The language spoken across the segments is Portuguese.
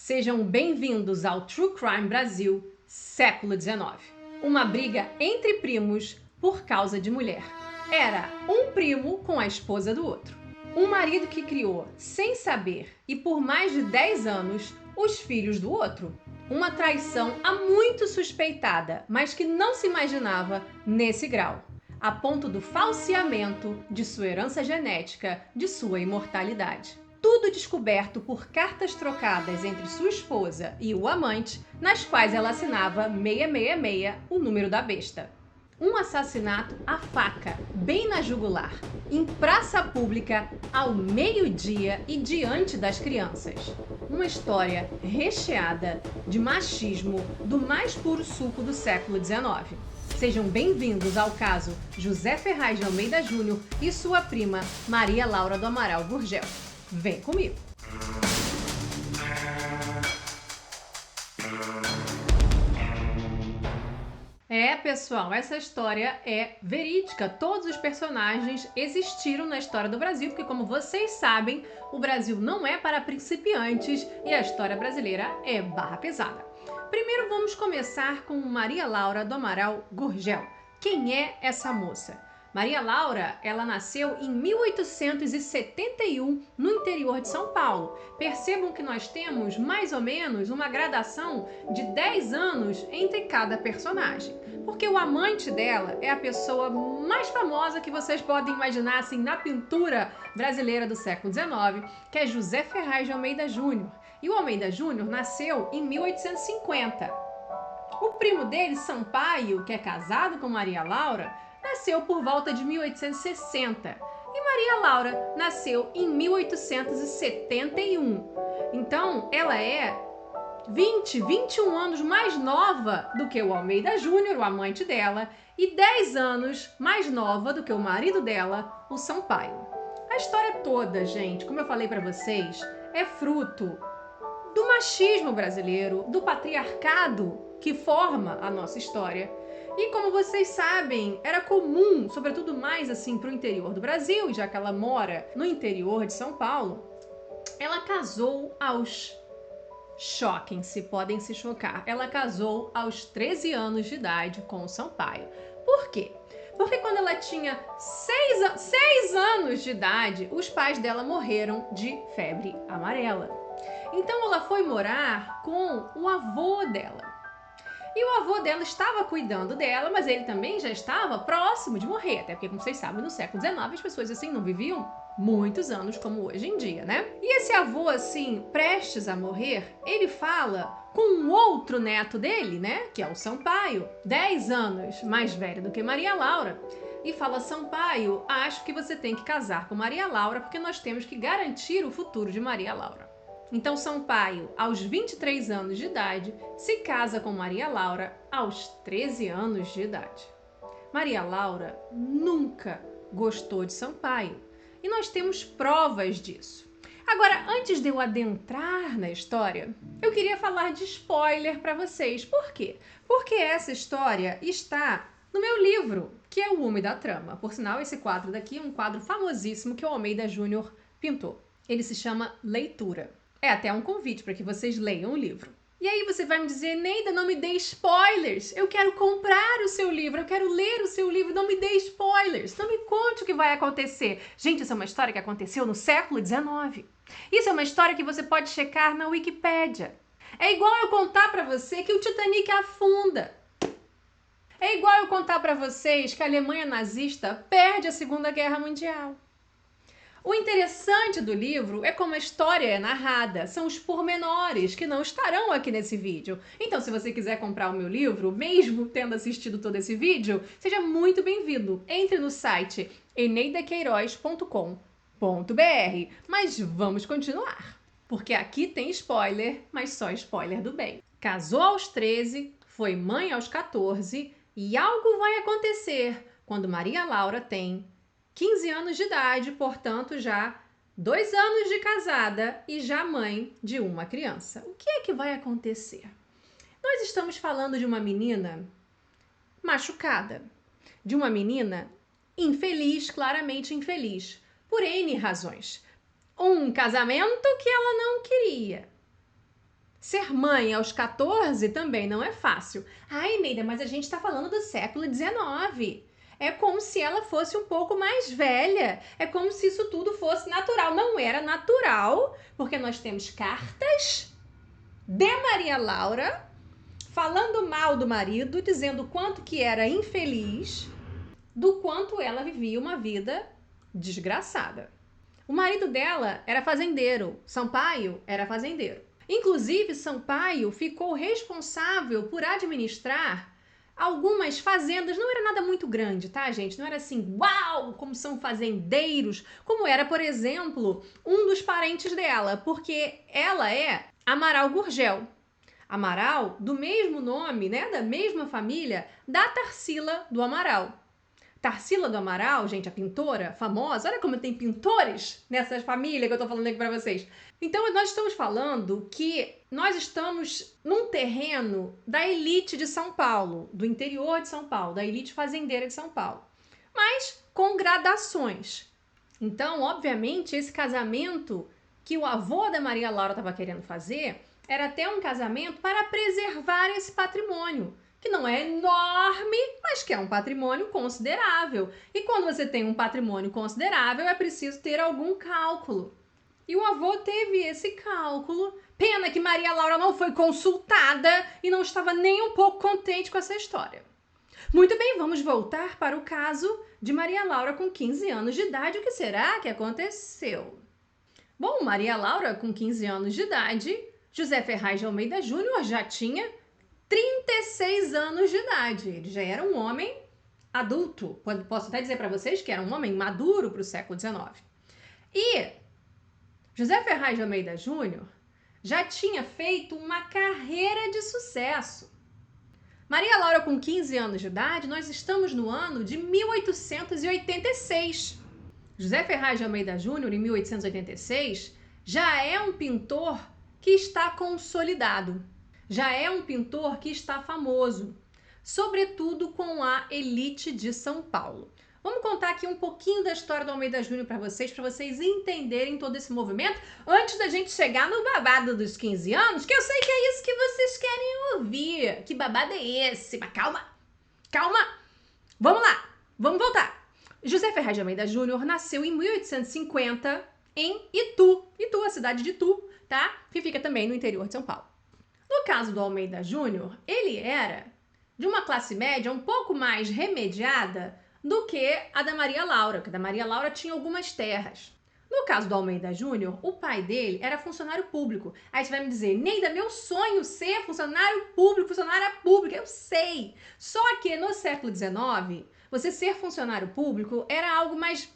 Sejam bem-vindos ao True Crime Brasil, século XIX. Uma briga entre primos por causa de mulher. Era um primo com a esposa do outro. Um marido que criou, sem saber e por mais de 10 anos, os filhos do outro. Uma traição há muito suspeitada, mas que não se imaginava nesse grau, a ponto do falseamento de sua herança genética, de sua imortalidade. Tudo descoberto por cartas trocadas entre sua esposa e o amante, nas quais ela assinava 666, o número da besta. Um assassinato à faca, bem na jugular, em praça pública, ao meio-dia e diante das crianças. Uma história recheada de machismo do mais puro suco do século XIX. Sejam bem-vindos ao caso José Ferraz de Almeida Júnior e sua prima Maria Laura do Amaral Gurgel. Vem comigo! Pessoal, essa história é verídica. Todos os personagens existiram na história do Brasil, porque como vocês sabem, o Brasil não é para principiantes e a história brasileira é barra pesada. Primeiro vamos começar com Maria Laura do Amaral Gurgel. Quem é essa moça? Maria Laura, ela nasceu em 1871 no interior de São Paulo. Percebam que nós temos mais ou menos uma gradação de 10 anos entre cada personagem. Porque o amante dela é a pessoa mais famosa que vocês podem imaginar assim, na pintura brasileira do século XIX, que é José Ferraz de Almeida Júnior. E o Almeida Júnior nasceu em 1850. O primo dele, Sampaio, que é casado com Maria Laura, nasceu por volta de 1860 e Maria Laura nasceu em 1871. Então, ela é 21 anos mais nova do que o Almeida Júnior, o amante dela, e 10 anos mais nova do que o marido dela, o Sampaio. A história toda, gente, como eu falei para vocês, é fruto do machismo brasileiro, do patriarcado que forma a nossa história. E como vocês sabem, era comum, sobretudo mais assim para o interior do Brasil, já que ela mora no interior de São Paulo, ela casou choquem-se, podem se chocar, ela casou aos 13 anos de idade com o Sampaio. Por quê? Porque quando ela tinha 6 anos de idade, os pais dela morreram de febre amarela. Então ela foi morar com o avô dela. E o avô dela estava cuidando dela, mas ele também já estava próximo de morrer. Até porque, como vocês sabem, no século XIX as pessoas assim não viviam muitos anos como hoje em dia, né? E esse avô, assim, prestes a morrer, ele fala com um outro neto dele, né? Que é o Sampaio, 10 anos mais velho do que Maria Laura. E fala: Sampaio, acho que você tem que casar com Maria Laura porque nós temos que garantir o futuro de Maria Laura. Então Sampaio, aos 23 anos de idade, se casa com Maria Laura aos 13 anos de idade. Maria Laura nunca gostou de Sampaio e nós temos provas disso. Agora, antes de eu adentrar na história, eu queria falar de spoiler para vocês. Por quê? Porque essa história está no meu livro, que é O Ume da Trama. Por sinal, esse quadro daqui é um quadro famosíssimo que o Almeida Júnior pintou. Ele se chama Leitura. É até um convite para que vocês leiam o livro. E aí você vai me dizer: Neida, não me dê spoilers. Eu quero comprar o seu livro, eu quero ler o seu livro, não me dê spoilers. Não me conte o que vai acontecer. Gente, isso é uma história que aconteceu no século XIX. Isso é uma história que você pode checar na Wikipédia. É igual eu contar para você que o Titanic afunda. É igual eu contar para vocês que a Alemanha nazista perde a Segunda Guerra Mundial. O interessante do livro é como a história é narrada, são os pormenores que não estarão aqui nesse vídeo. Então, se você quiser comprar o meu livro, mesmo tendo assistido todo esse vídeo, seja muito bem-vindo. Entre no site eneidaqueiroz.com.br. Mas vamos continuar, porque aqui tem spoiler, mas só spoiler do bem. Casou aos 13, foi mãe aos 14 e algo vai acontecer quando Maria Laura tem 15 anos de idade, portanto já 2 anos de casada e já mãe de uma criança. O que é que vai acontecer? Nós estamos falando de uma menina machucada, de uma menina infeliz, claramente infeliz, por N razões. Um casamento que ela não queria. Ser mãe aos 14 também não é fácil. Ai, Neida, mas a gente está falando do século XIX. É como se ela fosse um pouco mais velha. É como se isso tudo fosse natural. Não era natural, porque nós temos cartas de Maria Laura falando mal do marido, dizendo o quanto que era infeliz, do quanto ela vivia uma vida desgraçada. O marido dela era fazendeiro, Sampaio era fazendeiro. Inclusive, Sampaio ficou responsável por administrar algumas fazendas. Não era nada muito grande, tá, gente? Não era assim, uau, como são fazendeiros, como era, por exemplo, um dos parentes dela, porque ela é Amaral Gurgel. Amaral, do mesmo nome, né, da mesma família, da Tarsila do Amaral. Tarsila do Amaral, gente, a pintora famosa, olha como tem pintores nessa família que eu tô falando aqui pra vocês. Então, nós estamos falando que nós estamos num terreno da elite de São Paulo, do interior de São Paulo, da elite fazendeira de São Paulo, mas com gradações. Então, obviamente, esse casamento que o avô da Maria Laura estava querendo fazer era até um casamento para preservar esse patrimônio, que não é enorme, mas que é um patrimônio considerável. E quando você tem um patrimônio considerável, é preciso ter algum cálculo. E o avô teve esse cálculo. Pena que Maria Laura não foi consultada e não estava nem um pouco contente com essa história. Muito bem, vamos voltar para o caso de Maria Laura com 15 anos de idade. O que será que aconteceu? Bom, Maria Laura com 15 anos de idade, José Ferraz de Almeida Júnior já tinha 36 anos de idade. Ele já era um homem adulto. Posso até dizer para vocês que era um homem maduro para o século XIX. E José Ferraz de Almeida Júnior já tinha feito uma carreira de sucesso. Maria Laura com 15 anos de idade, nós estamos no ano de 1886. José Ferraz de Almeida Júnior, em 1886, já é um pintor que está consolidado. Já é um pintor que está famoso, sobretudo com a elite de São Paulo. Vamos contar aqui um pouquinho da história do Almeida Júnior para vocês entenderem todo esse movimento, antes da gente chegar no babado dos 15 anos, que eu sei que é isso que vocês querem ouvir. Que babado é esse? Mas calma, calma. Vamos lá, vamos voltar. José Ferraz de Almeida Júnior nasceu em 1850 em Itu. Itu, a cidade de Itu, tá? Que fica também no interior de São Paulo. No caso do Almeida Júnior, ele era de uma classe média um pouco mais remediada do que a da Maria Laura, que a da Maria Laura tinha algumas terras. No caso do Almeida Júnior, o pai dele era funcionário público. Aí você vai me dizer, Neida, meu sonho ser funcionário público, funcionária pública, eu sei. Só que no século XIX, você ser funcionário público era algo mais...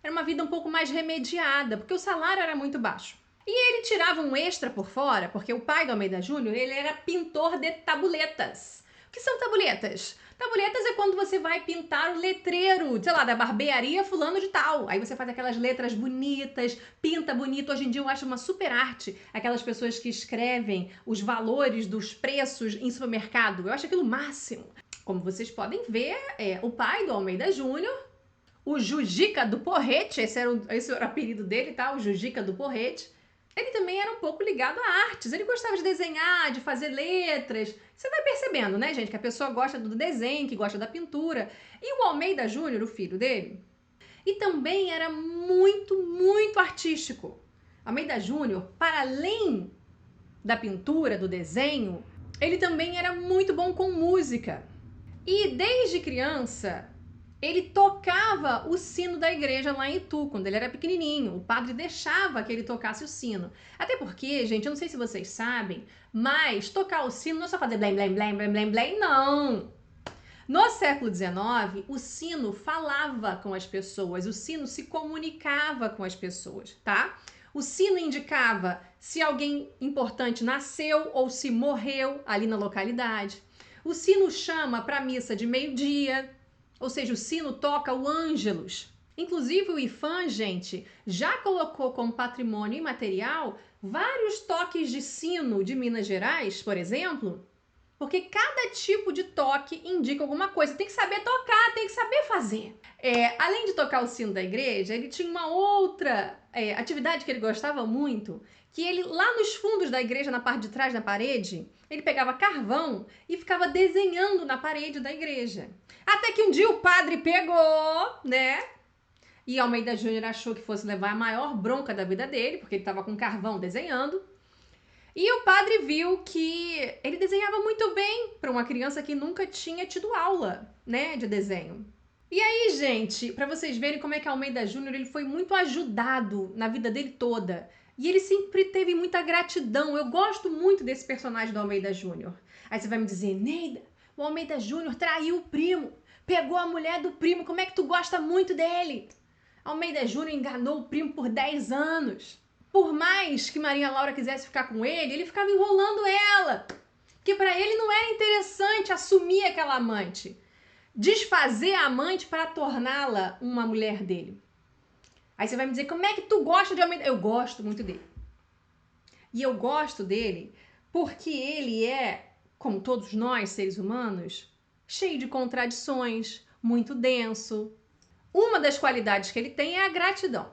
era uma vida um pouco mais remediada, porque o salário era muito baixo. E ele tirava um extra por fora, porque o pai do Almeida Júnior, ele era pintor de tabuletas. O que são tabuletas? Tabuletas é quando você vai pintar o letreiro, sei lá, da barbearia fulano de tal. Aí você faz aquelas letras bonitas, pinta bonito. Hoje em dia eu acho uma super arte aquelas pessoas que escrevem os valores dos preços em supermercado. Eu acho aquilo máximo. Como vocês podem ver, o pai do Almeida Júnior, o Jujica do Porrete, esse era o apelido dele, tá? O Jujica do Porrete. Ele também era um pouco ligado a artes, ele gostava de desenhar, de fazer letras. Você vai percebendo, né, gente, que a pessoa gosta do desenho, que gosta da pintura. E o Almeida Júnior, o filho dele, e também era muito, muito artístico. Almeida Júnior, para além da pintura, do desenho, ele também era muito bom com música. E desde criança, ele tocava o sino da igreja lá em Itu, quando ele era pequenininho. O padre deixava que ele tocasse o sino. Até porque, gente, eu não sei se vocês sabem, mas tocar o sino não é só fazer blém, blém, blém, blém, blém, blém, não. No século XIX, o sino falava com as pessoas, o sino se comunicava com as pessoas, tá? O sino indicava se alguém importante nasceu ou se morreu ali na localidade. O sino chama para a missa de meio-dia. Ou seja, o sino toca o Ângelus. Inclusive o IPHAN, gente, já colocou como patrimônio imaterial vários toques de sino de Minas Gerais, por exemplo, porque cada tipo de toque indica alguma coisa. Tem que saber tocar, tem que saber fazer. Além de tocar o sino da igreja, ele tinha uma outra atividade que ele gostava muito, que ele, lá nos fundos da igreja, na parte de trás da parede, ele pegava carvão e ficava desenhando na parede da igreja. Até que um dia o padre pegou, né? E Almeida Júnior achou que fosse levar a maior bronca da vida dele, porque ele estava com carvão desenhando. E o padre viu que ele desenhava muito bem para uma criança que nunca tinha tido aula, né, de desenho. E aí, gente, para vocês verem como é que Almeida Júnior ele foi muito ajudado na vida dele toda. E ele sempre teve muita gratidão. Eu gosto muito desse personagem do Almeida Júnior. Aí você vai me dizer, Neida, o Almeida Júnior traiu o primo, pegou a mulher do primo, como é que tu gosta muito dele? Almeida Júnior enganou o primo por 10 anos. Por mais que Maria Laura quisesse ficar com ele ficava enrolando ela. Porque para ele não era interessante assumir aquela amante. Desfazer a amante para torná-la uma mulher dele. Aí você vai me dizer, como é que tu gosta de Almeida? Eu gosto muito dele. E eu gosto dele porque ele é, como todos nós, seres humanos, cheio de contradições, muito denso. Uma das qualidades que ele tem é a gratidão.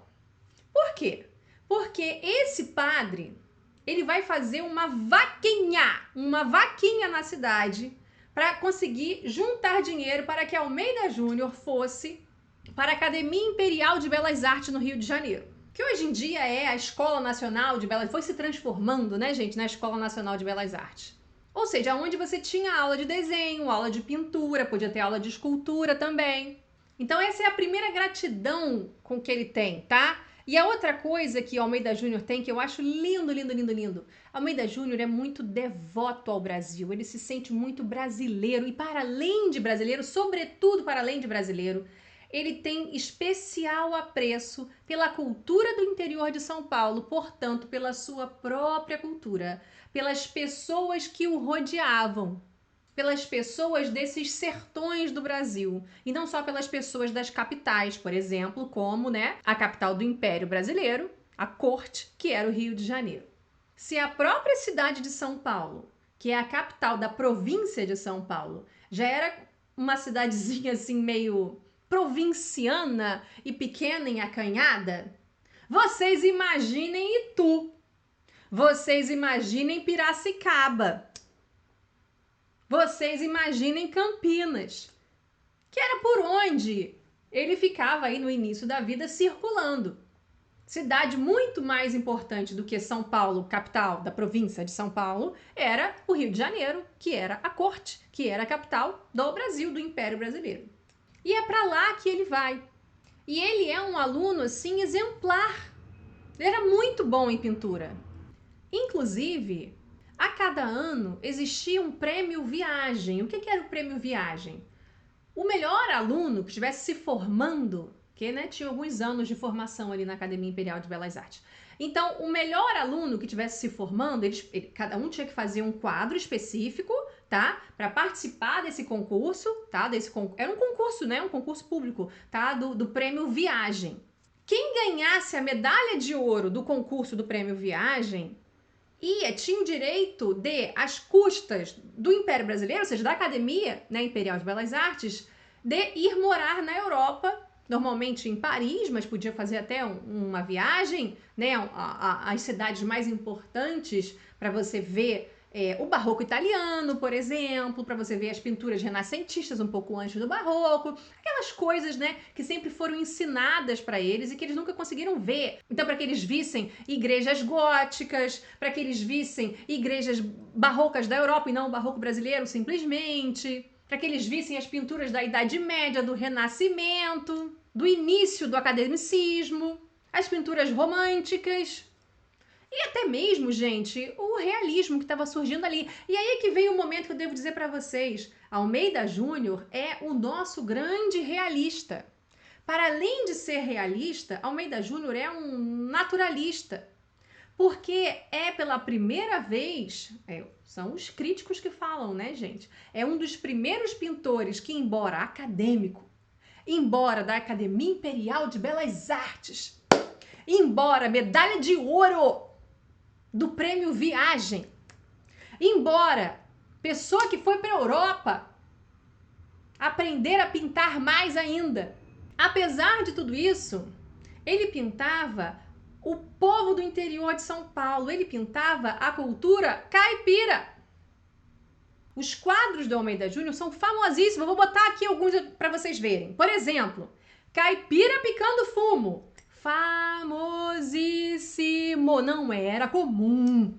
Por quê? Porque esse padre, ele vai fazer uma vaquinha na cidade para conseguir juntar dinheiro para que Almeida Júnior fosse para a Academia Imperial de Belas Artes no Rio de Janeiro. Que hoje em dia é a Escola Nacional de Belas Artes, foi se transformando, né, gente, na Escola Nacional de Belas Artes. Ou seja, onde você tinha aula de desenho, aula de pintura, podia ter aula de escultura também. Então essa é a primeira gratidão com que ele tem, tá? E a outra coisa que Almeida Júnior tem, que eu acho lindo, lindo, lindo, lindo. Almeida Júnior é muito devoto ao Brasil, ele se sente muito brasileiro e para além de brasileiro, sobretudo para além de brasileiro, ele tem especial apreço pela cultura do interior de São Paulo, portanto, pela sua própria cultura, pelas pessoas que o rodeavam, pelas pessoas desses sertões do Brasil, e não só pelas pessoas das capitais, por exemplo, como, né, a capital do Império Brasileiro, a corte, que era o Rio de Janeiro. Se a própria cidade de São Paulo, que é a capital da província de São Paulo, já era uma cidadezinha assim meio provinciana e pequena e acanhada, vocês imaginem Itu, vocês imaginem Piracicaba, vocês imaginem Campinas, que era por onde ele ficava aí no início da vida circulando. Cidade muito mais importante do que São Paulo, capital da província de São Paulo, era o Rio de Janeiro, que era a corte, que era a capital do Brasil, do Império Brasileiro. E é para lá que ele vai. E ele é um aluno, assim, exemplar. Ele era muito bom em pintura. Inclusive, a cada ano existia um prêmio Viagem. O que era o prêmio Viagem? O melhor aluno que estivesse se formando, que, né, tinha alguns anos de formação ali na Academia Imperial de Belas Artes. Então, o melhor aluno que estivesse se formando, cada um tinha que fazer um quadro específico, tá? Para participar desse concurso, tá? Era um concurso, né? Um concurso público, tá? Do prêmio Viagem. Quem ganhasse a medalha de ouro do concurso do prêmio Viagem tinha o direito de, às custas do Império Brasileiro, ou seja, da Academia, né, Imperial de Belas Artes, de ir morar na Europa, normalmente em Paris, mas podia fazer até uma viagem, né, às cidades mais importantes para você ver o barroco italiano, por exemplo, para você ver as pinturas renascentistas um pouco antes do barroco, aquelas coisas, né, que sempre foram ensinadas para eles e que eles nunca conseguiram ver. Então, para que eles vissem igrejas góticas, para que eles vissem igrejas barrocas da Europa e não o barroco brasileiro, simplesmente, para que eles vissem as pinturas da Idade Média, do Renascimento, do início do academicismo, as pinturas românticas. E até mesmo, gente, o realismo que estava surgindo ali. E aí que vem o momento que eu devo dizer para vocês. Almeida Júnior é o nosso grande realista. Para além de ser realista, Almeida Júnior é um naturalista. Porque é pela primeira vez, são os críticos que falam, né, gente? É um dos primeiros pintores que, embora acadêmico, embora da Academia Imperial de Belas Artes, embora medalha de ouro do prêmio Viagem, embora pessoa que foi para a Europa aprender a pintar mais ainda, apesar de tudo isso, ele pintava o povo do interior de São Paulo. Ele pintava a cultura caipira. Os quadros do Almeida Júnior são famosíssimos. Eu vou botar aqui alguns para vocês verem. Por exemplo, Caipira Picando Fumo. Famosíssimo. Não era comum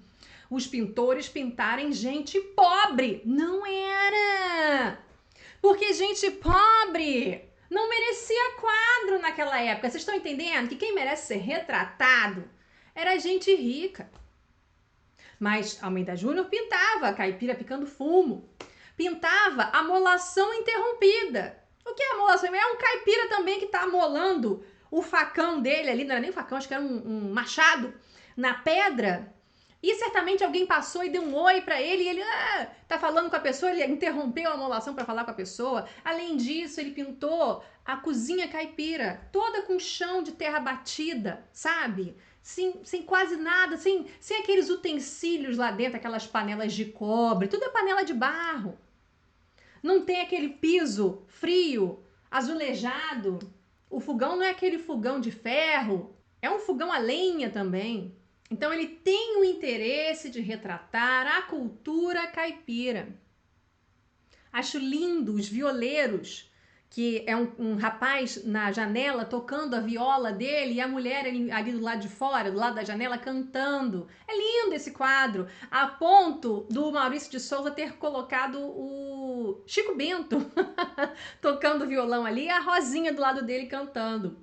os pintores pintarem gente pobre. Não era. Porque gente pobre não merecia quadro naquela época. Vocês estão entendendo que quem merece ser retratado era gente rica. Mas Almeida Júnior pintava Caipira Picando Fumo. Pintava Amolação Interrompida. O que é amolação? É um caipira também que está amolando o facão dele ali, não era nem um facão, acho que era um machado, na pedra. E certamente alguém passou e deu um oi para ele e ele tá falando com a pessoa, ele interrompeu a amolação para falar com a pessoa. Além disso, ele pintou a cozinha caipira, toda com chão de terra batida, sabe? Sem quase nada, sem aqueles utensílios lá dentro, aquelas panelas de cobre, tudo é panela de barro. Não tem aquele piso frio, azulejado. O fogão não é aquele fogão de ferro, é um fogão a lenha também. Então ele tem o interesse de retratar a cultura caipira. Acho lindo os violeiros, que é um rapaz na janela tocando a viola dele e a mulher ali do lado de fora, do lado da janela, cantando. É lindo esse quadro, a ponto do Maurício de Souza ter colocado o Chico Bento tocando violão ali e a Rosinha do lado dele cantando.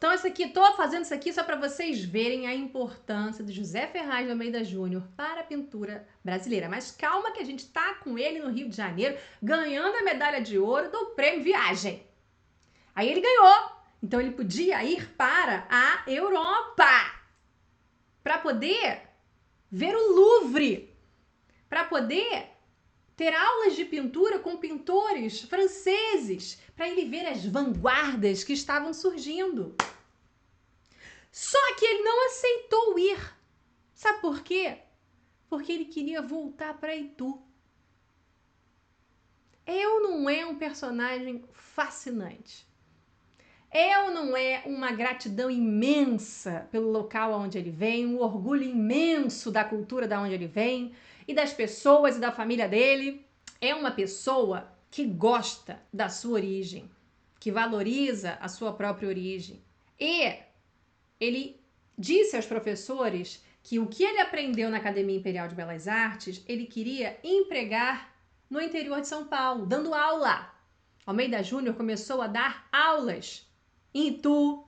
Então, tô fazendo isso aqui só para vocês verem a importância do José Ferraz de Almeida Júnior para a pintura brasileira. Mas calma que a gente tá com ele no Rio de Janeiro, ganhando a medalha de ouro do Prêmio Viagem. Aí ele ganhou, então ele podia ir para a Europa para poder ver o Louvre, para poder ter aulas de pintura com pintores franceses, para ele ver as vanguardas que estavam surgindo. Só que ele não aceitou ir. Sabe por quê? Porque ele queria voltar para Itu. Eu não é um personagem fascinante. Eu não é uma gratidão imensa pelo local onde ele vem, um orgulho imenso da cultura da onde ele vem e das pessoas e da família dele. É uma pessoa que gosta da sua origem, que valoriza a sua própria origem. E ele disse aos professores que o que ele aprendeu na Academia Imperial de Belas Artes, ele queria empregar no interior de São Paulo, dando aula. Almeida Júnior começou a dar aulas em Itu.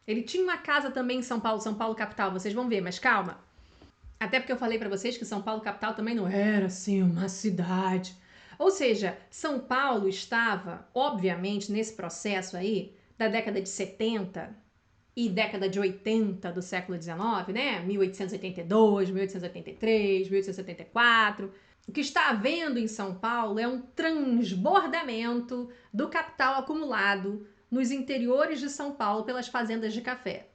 Ele tinha uma casa também em São Paulo capital, vocês vão ver, mas calma. Até porque eu falei para vocês que São Paulo capital também não era assim uma cidade. Ou seja, São Paulo estava, obviamente, nesse processo aí da década de 70 e década de 80 do século XIX, né? 1882, 1883, 1874. O que está havendo em São Paulo é um transbordamento do capital acumulado nos interiores de São Paulo pelas fazendas de café.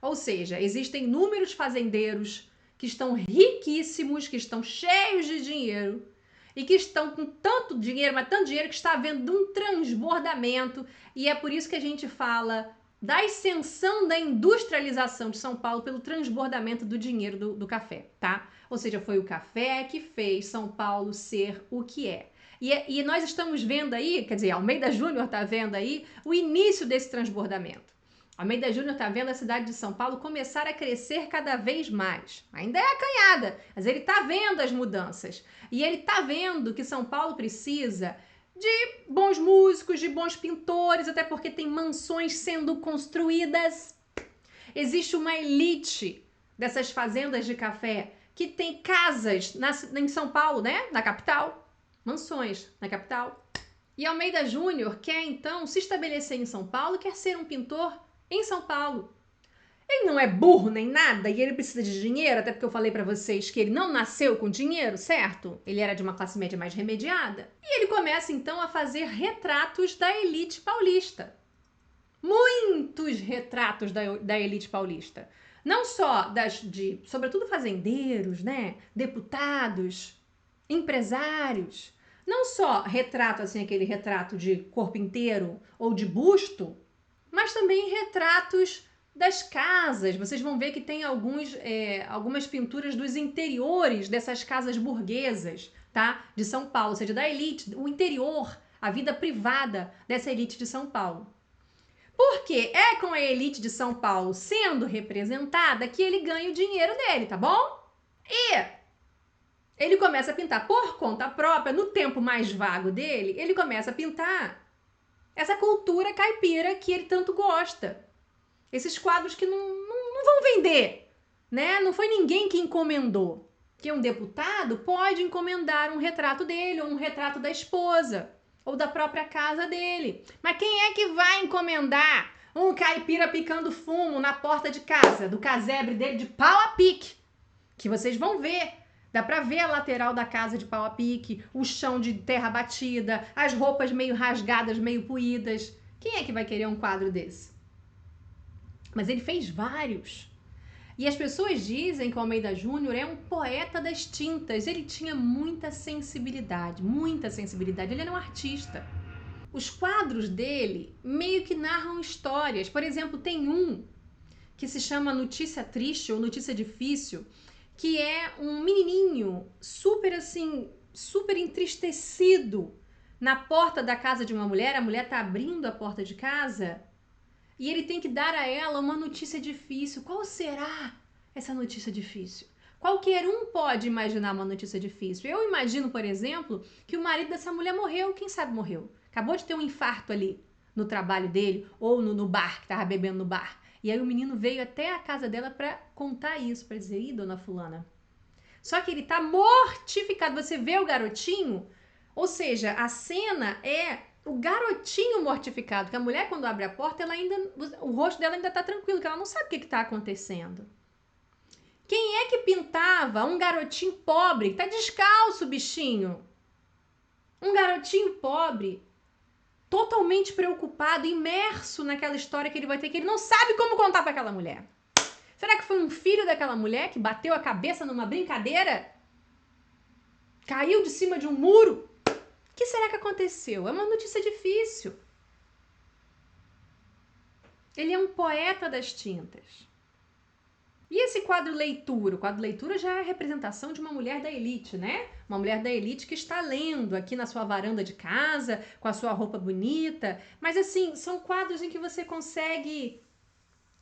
Ou seja, existem inúmeros fazendeiros que estão riquíssimos, que estão cheios de dinheiro e que estão com tanto dinheiro, mas tanto dinheiro que está havendo um transbordamento, e é por isso que a gente fala da ascensão da industrialização de São Paulo pelo transbordamento do dinheiro do café, tá? Ou seja, foi o café que fez São Paulo ser o que é. E nós estamos vendo aí, quer dizer, Almeida Júnior está vendo aí o início desse transbordamento. Almeida Júnior está vendo a cidade de São Paulo começar a crescer cada vez mais. Ainda é acanhada, mas ele está vendo as mudanças. E ele está vendo que São Paulo precisa de bons músicos, de bons pintores, até porque tem mansões sendo construídas. Existe uma elite dessas fazendas de café que tem casas em São Paulo, né? Na capital. Mansões na capital. E Almeida Júnior quer, então, se estabelecer em São Paulo, quer ser um pintor em São Paulo. Ele não é burro nem nada e ele precisa de dinheiro, até porque eu falei pra vocês que ele não nasceu com dinheiro, certo? Ele era de uma classe média mais remediada. E ele começa, então, a fazer retratos da elite paulista. Muitos retratos da elite paulista. Não só sobretudo fazendeiros, né? Deputados, empresários. Não só retrato, assim, aquele retrato de corpo inteiro ou de busto, mas também retratos das casas. Vocês vão ver que tem algumas pinturas dos interiores dessas casas burguesas, tá? De São Paulo, ou seja, da elite, o interior, a vida privada dessa elite de São Paulo. Porque é com a elite de São Paulo sendo representada que ele ganha o dinheiro dele, tá bom? E ele começa a pintar por conta própria, no tempo mais vago dele, ele começa a pintar essa cultura caipira que ele tanto gosta. Esses quadros que não vão vender, né? Não foi ninguém que encomendou. Que um deputado pode encomendar um retrato dele ou um retrato da esposa ou da própria casa dele. Mas quem é que vai encomendar um caipira picando fumo na porta de casa, do casebre dele de pau a pique? Que vocês vão ver. Dá pra ver a lateral da casa de pau a pique, o chão de terra batida, as roupas meio rasgadas, meio puídas. Quem é que vai querer um quadro desse? Mas ele fez vários. E as pessoas dizem que o Almeida Júnior é um poeta das tintas. Ele tinha muita sensibilidade, muita sensibilidade. Ele era um artista. Os quadros dele meio que narram histórias. Por exemplo, tem um que se chama Notícia Triste ou Notícia Difícil, que é um menininho super entristecido na porta da casa de uma mulher. A mulher tá abrindo a porta de casa e ele tem que dar a ela uma notícia difícil. Qual será essa notícia difícil? Qualquer um pode imaginar uma notícia difícil. Eu imagino, por exemplo, que o marido dessa mulher morreu. Quem sabe morreu? Acabou de ter um infarto ali no trabalho dele ou no bar, que tava bebendo no bar. E aí o menino veio até a casa dela para contar isso, para dizer: ih, dona fulana. Só que ele tá mortificado. Você vê o garotinho, ou seja, a cena é o garotinho mortificado, que a mulher, quando abre a porta, o rosto dela ainda tá tranquilo, que ela não sabe o que tá acontecendo. Quem é que pintava um garotinho pobre, que tá descalço, bichinho? Um garotinho pobre, totalmente preocupado, imerso naquela história que ele vai ter, que ele não sabe como contar para aquela mulher. Será que foi um filho daquela mulher que bateu a cabeça numa brincadeira? Caiu de cima de um muro? O que será que aconteceu? É uma notícia difícil. Ele é um poeta das tintas. E esse quadro leitura? O quadro leitura já é a representação de uma mulher da elite, né? Uma mulher da elite que está lendo aqui na sua varanda de casa, com a sua roupa bonita. Mas assim, são quadros em que você consegue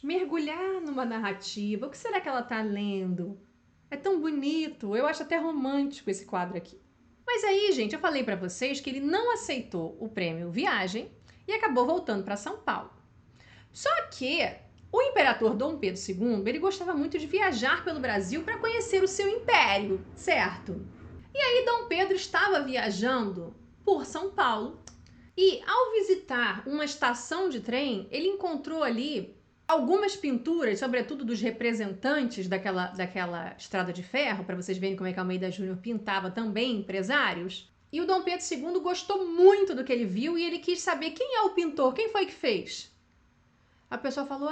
mergulhar numa narrativa. O que será que ela está lendo? É tão bonito, eu acho até romântico esse quadro aqui. Mas aí, gente, eu falei para vocês que ele não aceitou o prêmio Viagem e acabou voltando para São Paulo. Só que o imperador Dom Pedro II, ele gostava muito de viajar pelo Brasil para conhecer o seu império, certo? E aí Dom Pedro estava viajando por São Paulo e, ao visitar uma estação de trem, ele encontrou ali algumas pinturas, sobretudo dos representantes daquela estrada de ferro, para vocês verem como é que Almeida Júnior pintava também empresários. E o Dom Pedro II gostou muito do que ele viu e ele quis saber quem é o pintor, quem foi que fez. A pessoa falou,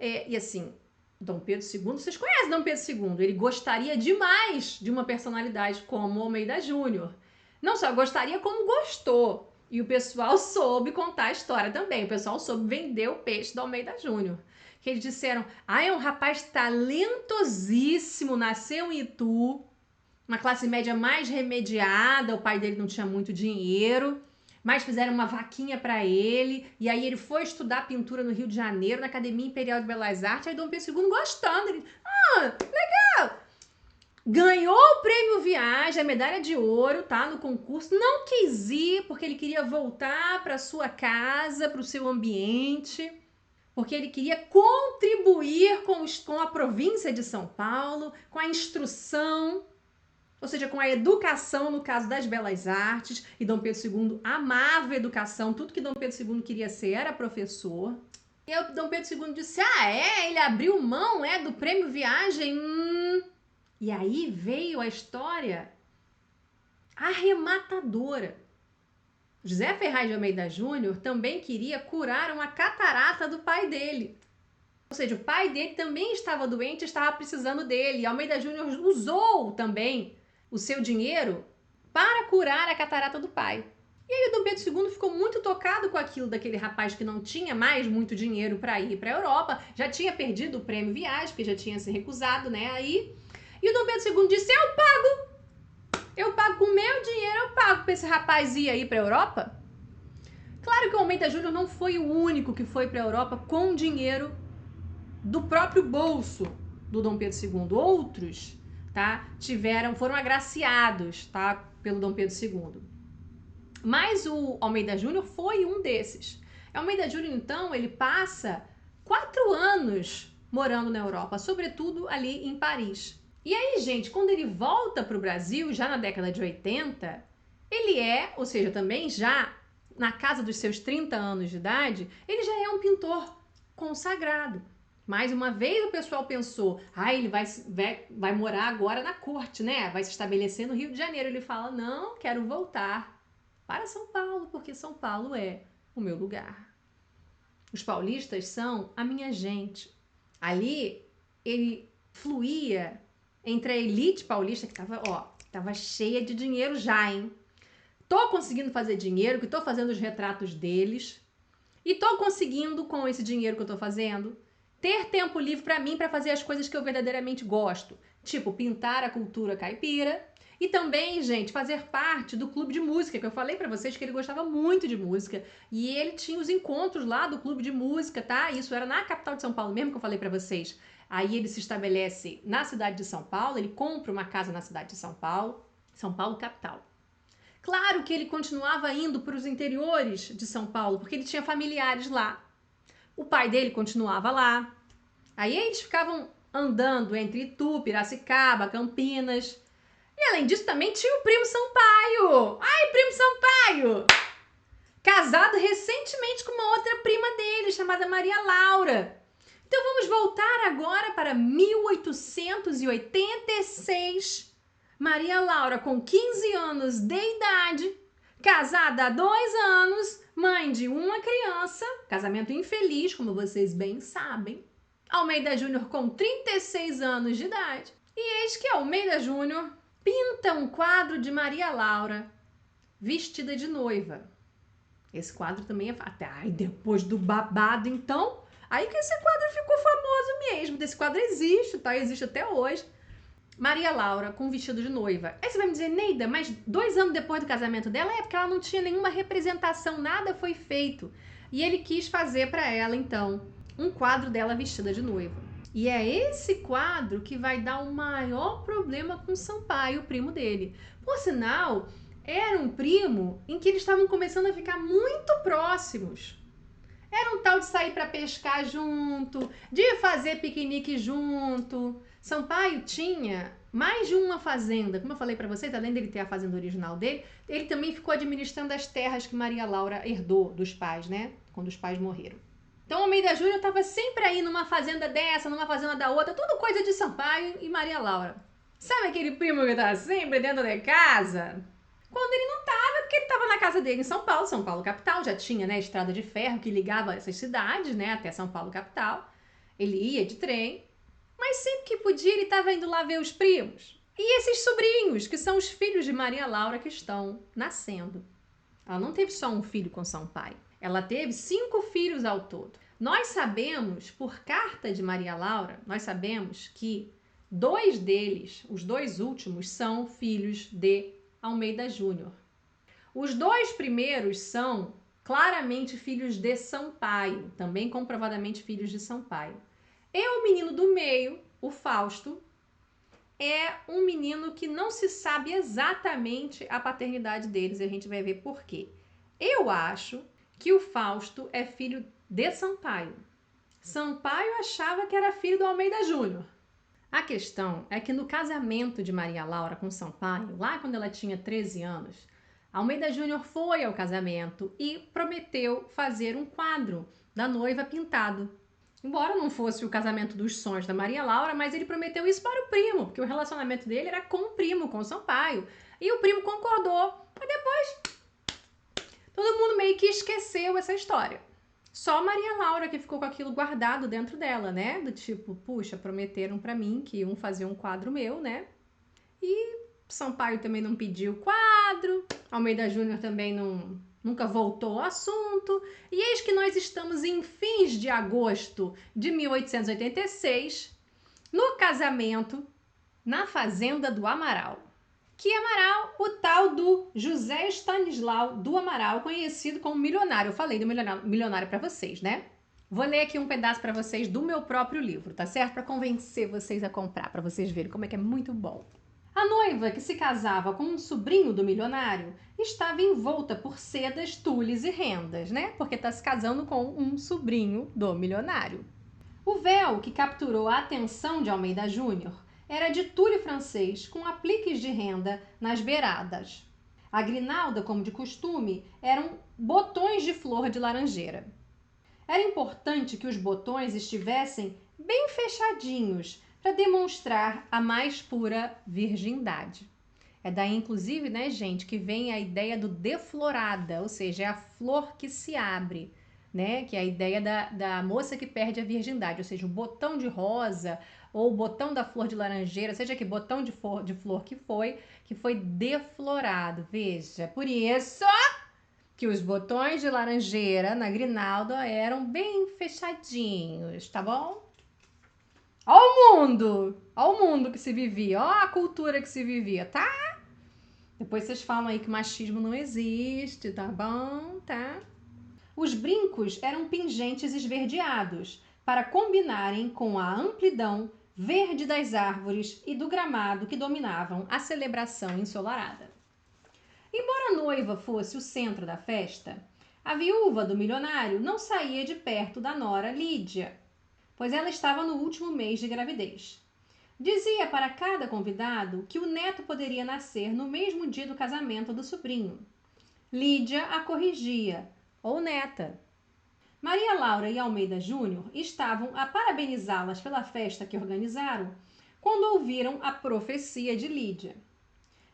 e assim, Dom Pedro II, vocês conhecem Dom Pedro II, ele gostaria demais de uma personalidade como Almeida Júnior. Não só gostaria, como gostou. E o pessoal soube contar a história também. O pessoal soube vender o peixe do Almeida Júnior. Que eles disseram, é um rapaz talentosíssimo, nasceu em Itu, uma classe média mais remediada, o pai dele não tinha muito dinheiro, mas fizeram uma vaquinha para ele, e aí ele foi estudar pintura no Rio de Janeiro, na Academia Imperial de Belas Artes, aí Dom Pedro II gostando, ele, legal! Ganhou o prêmio Viagem, a medalha de ouro, tá, no concurso, não quis ir porque ele queria voltar para sua casa, para o seu ambiente, porque ele queria contribuir com a província de São Paulo, com a instrução, ou seja, com a educação, no caso das belas artes, e Dom Pedro II amava a educação, tudo que Dom Pedro II queria ser era professor. E o Dom Pedro II disse, ele abriu mão, do prêmio Viagem, E aí veio a história arrematadora. José Ferraz de Almeida Júnior também queria curar uma catarata do pai dele. Ou seja, o pai dele também estava doente e estava precisando dele. E Almeida Júnior usou também o seu dinheiro para curar a catarata do pai. E aí o Dom Pedro II ficou muito tocado com aquilo daquele rapaz que não tinha mais muito dinheiro para ir para a Europa, já tinha perdido o prêmio viagem, porque já tinha se recusado, né, aí. E o Dom Pedro II disse: eu pago com o meu dinheiro, eu pago para esse rapaz ir aí para a Europa. Claro que o Almeida Júnior não foi o único que foi para a Europa com dinheiro do próprio bolso do Dom Pedro II. Outros, tá, foram agraciados, tá, pelo Dom Pedro II. Mas o Almeida Júnior foi um desses. O Almeida Júnior, então, ele passa 4 anos morando na Europa, sobretudo ali em Paris. E aí, gente, quando ele volta para o Brasil, já na década de 80, ele ou seja, também já na casa dos seus 30 anos de idade, ele já é um pintor consagrado. Mais uma vez o pessoal pensou, ele vai morar agora na corte, né? Vai se estabelecer no Rio de Janeiro. Ele fala, não, quero voltar para São Paulo, porque São Paulo é o meu lugar. Os paulistas são a minha gente. Ali ele fluía entre a elite paulista, que tava cheia de dinheiro já, hein? Tô conseguindo fazer dinheiro, que tô fazendo os retratos deles, e tô conseguindo, com esse dinheiro que eu tô fazendo, ter tempo livre para mim, para fazer as coisas que eu verdadeiramente gosto, tipo pintar a cultura caipira, e também, gente, fazer parte do clube de música, que eu falei para vocês que ele gostava muito de música, e ele tinha os encontros lá do clube de música, tá? Isso era na capital de São Paulo mesmo, que eu falei para vocês. Aí ele se estabelece na cidade de São Paulo, ele compra uma casa na cidade de São Paulo capital. Claro que ele continuava indo para os interiores de São Paulo, porque ele tinha familiares lá. O pai dele continuava lá. Aí eles ficavam andando entre Itu, Piracicaba, Campinas. E além disso também tinha o primo Sampaio. Ai, primo Sampaio! Casado recentemente com uma outra prima dele, chamada Maria Laura. Então vamos voltar agora para 1886. Maria Laura, com 15 anos de idade, casada há 2 anos, mãe de uma criança, casamento infeliz, como vocês bem sabem. Almeida Júnior com 36 anos de idade. E eis que Almeida Júnior pinta um quadro de Maria Laura vestida de noiva. Esse quadro também é... Ai, depois do babado, então... Aí que esse quadro ficou famoso mesmo. Esse quadro existe, tá? Existe até hoje. Maria Laura com vestido de noiva. Aí você vai me dizer, Neida, mas 2 anos depois do casamento dela, é porque ela não tinha nenhuma representação, nada foi feito. E ele quis fazer para ela, então, um quadro dela vestida de noiva. E é esse quadro que vai dar o maior problema com Sampaio, o primo dele. Por sinal, era um primo em que eles estavam começando a ficar muito próximos. Era um tal de sair para pescar junto, de fazer piquenique junto. Sampaio tinha mais de uma fazenda. Como eu falei para vocês, além dele ter a fazenda original dele, ele também ficou administrando as terras que Maria Laura herdou dos pais, né? Quando os pais morreram. Então, Almeida Júnior estava sempre aí numa fazenda dessa, numa fazenda da outra, tudo coisa de Sampaio e Maria Laura. Sabe aquele primo que tá sempre dentro de casa? Quando ele não estava, porque ele estava na casa dele em São Paulo capital, já tinha, né, estrada de ferro que ligava essas cidades, né, até São Paulo capital. Ele ia de trem, mas sempre que podia ele estava indo lá ver os primos. E esses sobrinhos, que são os filhos de Maria Laura que estão nascendo. Ela não teve só um filho com Sampaio, ela teve 5 filhos ao todo. Nós sabemos, por carta de Maria Laura, nós sabemos que 2 deles, os 2 últimos, são filhos de Almeida Júnior. Os 2 primeiros são claramente filhos de Sampaio, também comprovadamente filhos de Sampaio. E o menino do meio, o Fausto, é um menino que não se sabe exatamente a paternidade deles, e a gente vai ver por quê. Eu acho que o Fausto é filho de Sampaio. Sampaio achava que era filho do Almeida Júnior. A questão é que no casamento de Maria Laura com Sampaio, lá quando ela tinha 13 anos, Almeida Júnior foi ao casamento e prometeu fazer um quadro da noiva pintado. Embora não fosse o casamento dos sonhos da Maria Laura, mas ele prometeu isso para o primo, porque o relacionamento dele era com o primo, com o Sampaio. E o primo concordou, mas depois todo mundo meio que esqueceu essa história. Só Maria Laura que ficou com aquilo guardado dentro dela, né? Do tipo, puxa, prometeram pra mim que iam fazer um quadro meu, né? E Sampaio também não pediu quadro, quadro. Almeida Júnior também nunca voltou ao assunto. E eis que nós estamos em fins de agosto de 1886, no casamento na fazenda do Amaral. Que Amaral? O tal do José Stanislau do Amaral, conhecido como milionário. Eu falei do milionário para vocês, né? Vou ler aqui um pedaço para vocês do meu próprio livro, tá certo? Para convencer vocês a comprar, para vocês verem como é que é muito bom. A noiva, que se casava com um sobrinho do milionário, estava envolta por sedas, tules e rendas, né? Porque está se casando com um sobrinho do milionário. O véu que capturou a atenção de Almeida Júnior era de tule francês com apliques de renda nas beiradas. A grinalda, como de costume, eram botões de flor de laranjeira. Era importante que os botões estivessem bem fechadinhos para demonstrar a mais pura virgindade. É daí, inclusive, né, gente, que vem a ideia do deflorada, ou seja, é a flor que se abre, né? Que é a ideia da moça que perde a virgindade, ou seja, o botão de rosa ou o botão da flor de laranjeira, seja que botão de flor que foi deflorado. Veja, por isso que os botões de laranjeira na grinalda eram bem fechadinhos, tá bom? Ó o mundo que se vivia, ó a cultura que se vivia, tá? Depois vocês falam aí que machismo não existe, tá bom? Tá? Os brincos eram pingentes esverdeados, para combinarem com a amplidão verde das árvores e do gramado que dominavam a celebração ensolarada. Embora a noiva fosse o centro da festa, a viúva do milionário não saía de perto da nora Lídia, pois ela estava no último mês de gravidez. Dizia para cada convidado que o neto poderia nascer no mesmo dia do casamento do sobrinho. Lídia a corrigia, ou neta. Maria Laura e Almeida Júnior estavam a parabenizá-las pela festa que organizaram quando ouviram a profecia de Lídia.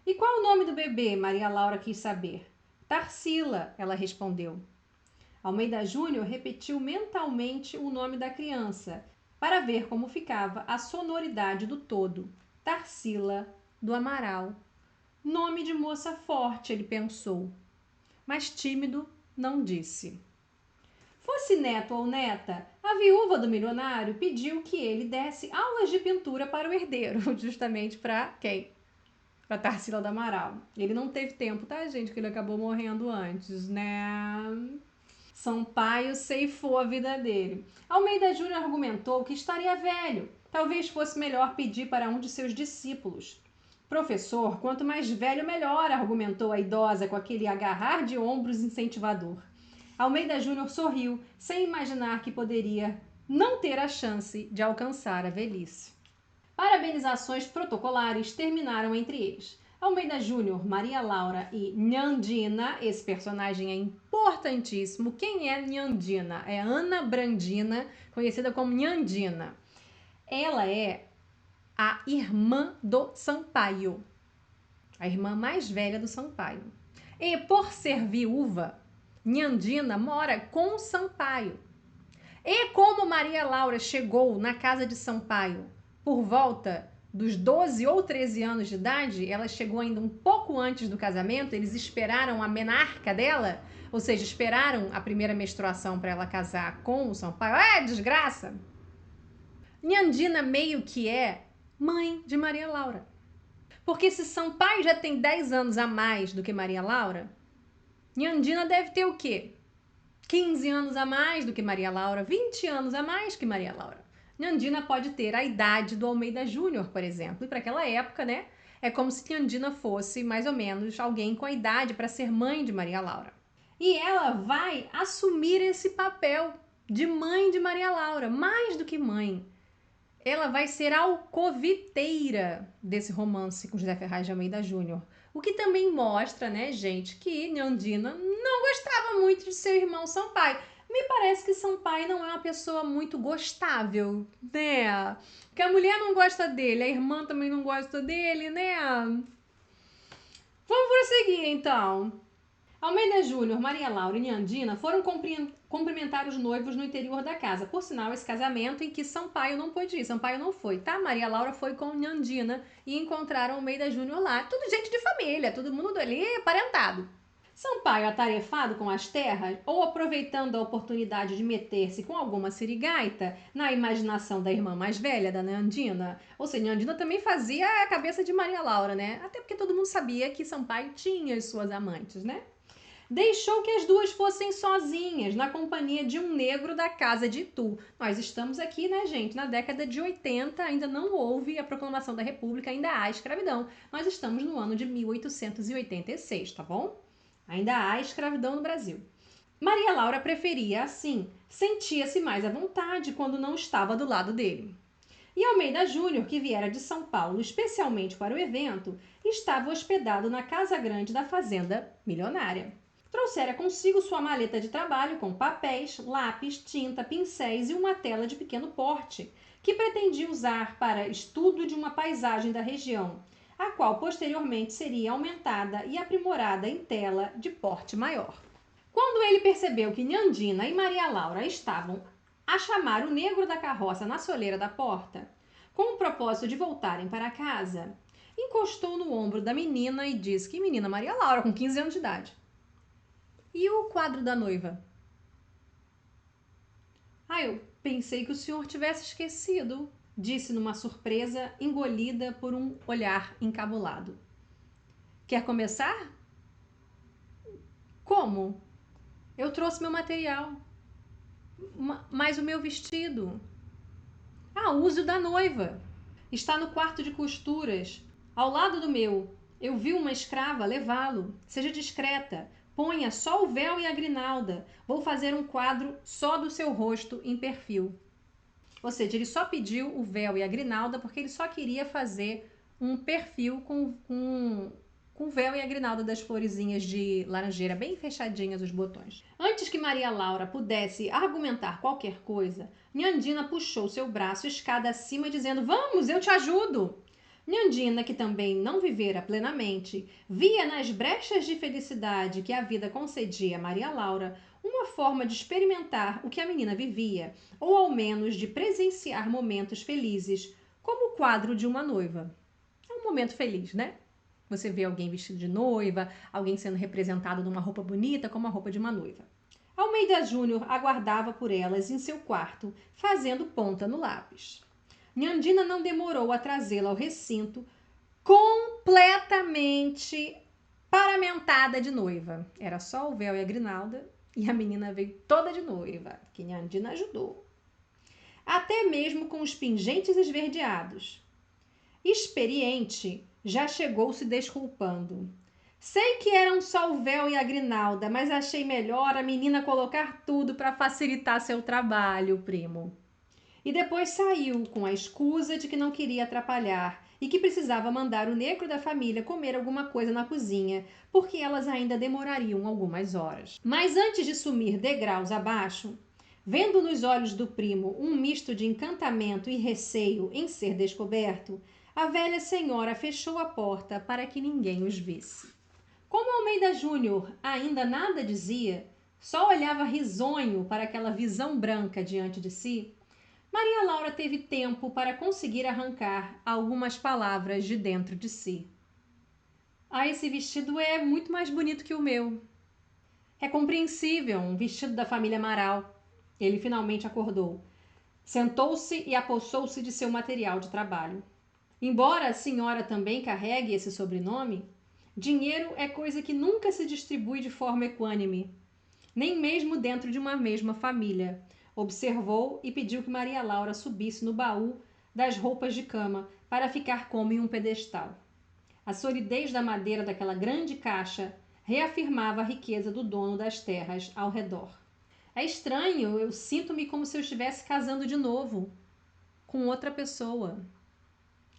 E qual o nome do bebê? Maria Laura quis saber. Tarsila, ela respondeu. Almeida Júnior repetiu mentalmente o nome da criança, para ver como ficava a sonoridade do todo. Tarsila do Amaral. Nome de moça forte, ele pensou. Mas tímido, não disse. Fosse neto ou neta, a viúva do milionário pediu que ele desse aulas de pintura para o herdeiro, justamente para quem? Para Tarsila do Amaral. Ele não teve tempo, tá, gente? Porque ele acabou morrendo antes, né? Sampaio ceifou a vida dele. Almeida Júnior argumentou que estaria velho. Talvez fosse melhor pedir para um de seus discípulos. Professor, quanto mais velho, melhor, argumentou a idosa com aquele agarrar de ombros incentivador. Almeida Júnior sorriu, sem imaginar que poderia não ter a chance de alcançar a velhice. Parabenizações protocolares terminaram entre eles. Almeida Júnior, Maria Laura e Nhandina, esse personagem é importantíssimo. Quem é Nhandina? É Ana Brandina, conhecida como Nhandina. Ela é a irmã do Sampaio, a irmã mais velha do Sampaio. E por ser viúva, Nhandina mora com o Sampaio. E como Maria Laura chegou na casa de Sampaio por volta dos 12 ou 13 anos de idade, ela chegou ainda um pouco antes do casamento, eles esperaram a menarca dela, ou seja, esperaram a primeira menstruação para ela casar com o Sampaio. É desgraça! Nhandina meio que é mãe de Maria Laura. Porque se Sampaio já tem 10 anos a mais do que Maria Laura, Nhandina deve ter o quê? 15 anos a mais do que Maria Laura, 20 anos a mais que Maria Laura. Nhandina pode ter a idade do Almeida Júnior, por exemplo. E para aquela época, né, é como se Nhandina fosse mais ou menos alguém com a idade para ser mãe de Maria Laura. E ela vai assumir esse papel de mãe de Maria Laura, mais do que mãe. Ela vai ser a alcoviteira desse romance com José Ferraz de Almeida Júnior. O que também mostra, né, gente, que Nhandina não gostava muito de seu irmão Sampaio. Me parece que Sampaio não é uma pessoa muito gostável, né? Porque a mulher não gosta dele, a irmã também não gosta dele, né? Vamos prosseguir, então. Almeida Júnior, Maria Laura e Nhandina foram cumprimentar os noivos no interior da casa. Por sinal, esse casamento em que Sampaio não pôde ir. Sampaio não foi, tá? Maria Laura foi com Nhandina e encontraram Almeida Júnior lá. Tudo gente de família, todo mundo ali parentado. Sampaio, atarefado com as terras ou aproveitando a oportunidade de meter-se com alguma sirigaita na imaginação da irmã mais velha, da Nhandina. Ou seja, Nhandina também fazia a cabeça de Maria Laura, né? Até porque todo mundo sabia que Sampaio tinha as suas amantes, né? Deixou que as duas fossem sozinhas, na companhia de um negro da casa de Itu. Nós estamos aqui, né, gente, na década de 80, ainda não houve a proclamação da República, ainda há escravidão. Nós estamos no ano de 1886, tá bom? Ainda há escravidão no Brasil. Maria Laura preferia assim, sentia-se mais à vontade quando não estava do lado dele. E Almeida Júnior, que viera de São Paulo especialmente para o evento, estava hospedado na casa grande da fazenda milionária. Trouxera consigo sua maleta de trabalho com papéis, lápis, tinta, pincéis e uma tela de pequeno porte, que pretendia usar para estudo de uma paisagem da região, a qual posteriormente seria aumentada e aprimorada em tela de porte maior. Quando ele percebeu que Nhandina e Maria Laura estavam a chamar o negro da carroça na soleira da porta, com o propósito de voltarem para casa, encostou no ombro da menina e disse: que menina, Maria Laura, com 15 anos de idade. E o quadro da noiva? Eu pensei que o senhor tivesse esquecido, disse numa surpresa engolida por um olhar encabulado. Quer começar? Como? Eu trouxe meu material. Mas o meu vestido? Use o da noiva. Está no quarto de costuras, ao lado do meu. Eu vi uma escrava levá-lo. Seja discreta. Ponha só o véu e a grinalda. Vou fazer um quadro só do seu rosto em perfil. Ou seja, ele só pediu o véu e a grinalda porque ele só queria fazer um perfil com o véu e a grinalda das florezinhas de laranjeira bem fechadinhas os botões. Antes que Maria Laura pudesse argumentar qualquer coisa, Nhandina puxou seu braço escada acima dizendo: vamos, eu te ajudo. Nhandina, que também não vivera plenamente, via nas brechas de felicidade que a vida concedia a Maria Laura uma forma de experimentar o que a menina vivia, ou ao menos de presenciar momentos felizes, como o quadro de uma noiva. É um momento feliz, né? Você vê alguém vestido de noiva, alguém sendo representado numa roupa bonita como a roupa de uma noiva. Almeida Júnior aguardava por elas em seu quarto, fazendo ponta no lápis. Nhandina não demorou a trazê-la ao recinto, completamente paramentada de noiva. Era só o véu e a grinalda, e a menina veio toda de noiva, que Nhandina ajudou. Até mesmo com os pingentes esverdeados. Experiente, já chegou se desculpando. Sei que eram só o véu e a grinalda, mas achei melhor a menina colocar tudo para facilitar seu trabalho, primo. E depois saiu com a escusa de que não queria atrapalhar e que precisava mandar o negro da família comer alguma coisa na cozinha, porque elas ainda demorariam algumas horas. Mas antes de sumir degraus abaixo, vendo nos olhos do primo um misto de encantamento e receio em ser descoberto, a velha senhora fechou a porta para que ninguém os visse. Como Almeida Júnior ainda nada dizia, só olhava risonho para aquela visão branca diante de si, Maria Laura teve tempo para conseguir arrancar algumas palavras de dentro de si. Esse vestido é muito mais bonito que o meu. É compreensível, um vestido da família Amaral. Ele finalmente acordou. Sentou-se e apossou-se de seu material de trabalho. Embora a senhora também carregue esse sobrenome, dinheiro é coisa que nunca se distribui de forma equânime, nem mesmo dentro de uma mesma família. Observou e pediu que Maria Laura subisse no baú das roupas de cama para ficar como em um pedestal. A solidez da madeira daquela grande caixa reafirmava a riqueza do dono das terras ao redor. É estranho, eu sinto-me como se eu estivesse casando de novo, com outra pessoa.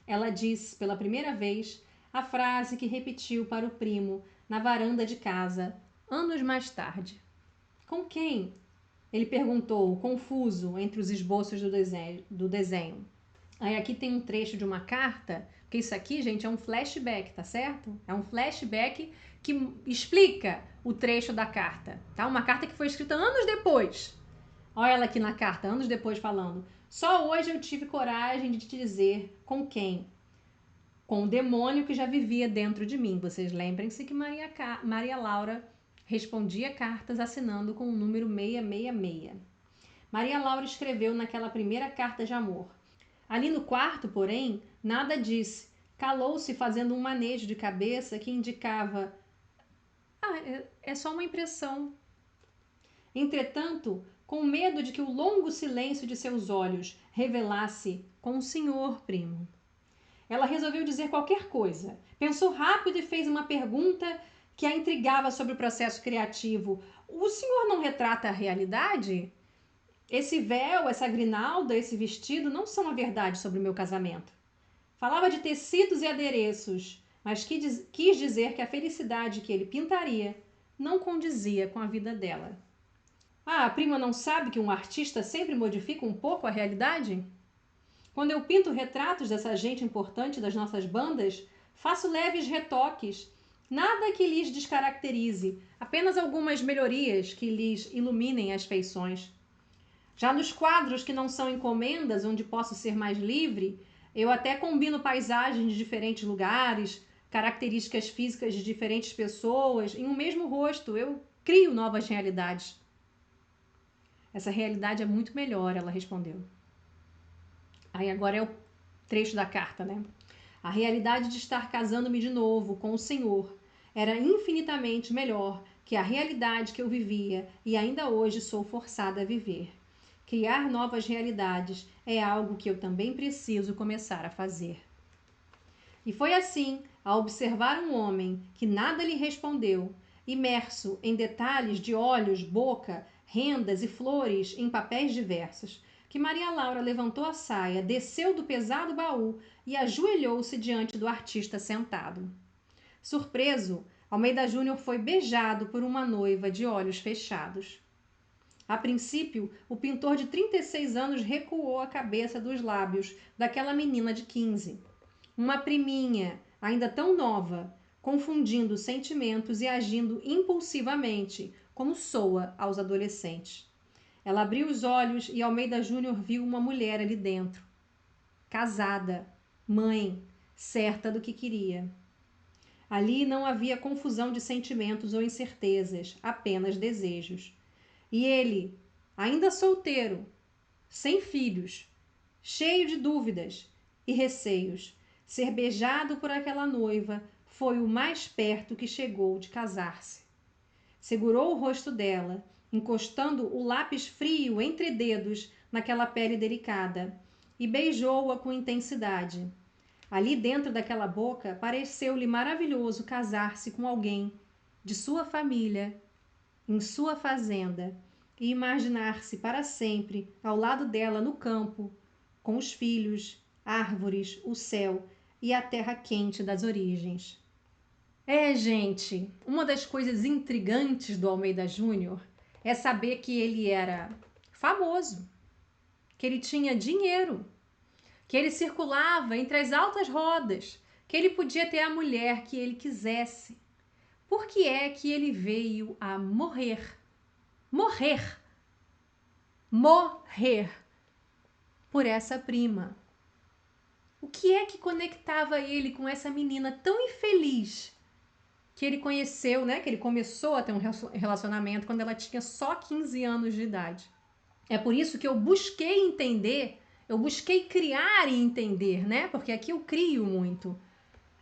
Ela disse pela primeira vez a frase que repetiu para o primo na varanda de casa, anos mais tarde. Com quem? Ele perguntou, confuso, entre os esboços do desenho. Aí aqui tem um trecho de uma carta Porque isso aqui, gente, é um flashback, tá certo? É um flashback que explica o trecho da carta, tá? Uma carta que foi escrita anos depois. Olha ela aqui na carta, anos depois falando. Só hoje eu tive coragem de te dizer com quem? Com o demônio que já vivia dentro de mim. Vocês lembrem-se que Maria Laura respondia cartas assinando com o número 666. Maria Laura escreveu naquela primeira carta de amor. Ali no quarto, porém, nada disse. Calou-se fazendo um manejo de cabeça que indicava: é só uma impressão. Entretanto, com medo de que o longo silêncio de seus olhos revelasse com o senhor, primo, ela resolveu dizer qualquer coisa. Pensou rápido e fez uma pergunta que a intrigava sobre o processo criativo. O senhor não retrata a realidade? Esse véu, essa grinalda, esse vestido não são a verdade sobre o meu casamento. Falava de tecidos e adereços, mas quis dizer que a felicidade que ele pintaria não condizia com a vida dela. Ah, a prima não sabe que um artista sempre modifica um pouco a realidade? Quando eu pinto retratos dessa gente importante das nossas bandas, faço leves retoques, nada que lhes descaracterize, apenas algumas melhorias que lhes iluminem as feições. Já nos quadros que não são encomendas, onde posso ser mais livre, eu até combino paisagens de diferentes lugares, características físicas de diferentes pessoas, em um mesmo rosto, eu crio novas realidades. Essa realidade é muito melhor, ela respondeu. Aí agora é o trecho da carta, né? A realidade de estar casando-me de novo com o Senhor era infinitamente melhor que a realidade que eu vivia e ainda hoje sou forçada a viver. Criar novas realidades é algo que eu também preciso começar a fazer. E foi assim, ao observar um homem que nada lhe respondeu, imerso em detalhes de olhos, boca, rendas e flores em papéis diversos, que Maria Laura levantou a saia, desceu do pesado baú e ajoelhou-se diante do artista sentado. Surpreso, Almeida Júnior foi beijado por uma noiva de olhos fechados. A princípio, o pintor de 36 anos recuou a cabeça dos lábios daquela menina de 15. Uma priminha, ainda tão nova, confundindo sentimentos e agindo impulsivamente, como soa aos adolescentes. Ela abriu os olhos e Almeida Júnior viu uma mulher ali dentro. Casada, mãe, certa do que queria. Ali não havia confusão de sentimentos ou incertezas, apenas desejos. E ele, ainda solteiro, sem filhos, cheio de dúvidas e receios, ser beijado por aquela noiva foi o mais perto que chegou de casar-se. Segurou o rosto dela, encostando o lápis frio entre dedos naquela pele delicada, e beijou-a com intensidade. Ali dentro daquela boca, pareceu-lhe maravilhoso casar-se com alguém de sua família, em sua fazenda, e imaginar-se para sempre ao lado dela no campo, com os filhos, árvores, o céu e a terra quente das origens. Gente, uma das coisas intrigantes do Almeida Júnior é saber que ele era famoso, que ele tinha dinheiro, que ele circulava entre as altas rodas, que ele podia ter a mulher que ele quisesse. Por que é que ele veio a morrer? Morrer por essa prima? O que é que conectava ele com essa menina tão infeliz que ele conheceu, né? Que ele começou a ter um relacionamento quando ela tinha só 15 anos de idade. É por isso que eu busquei entender, eu busquei criar e entender, né? Porque aqui eu crio muito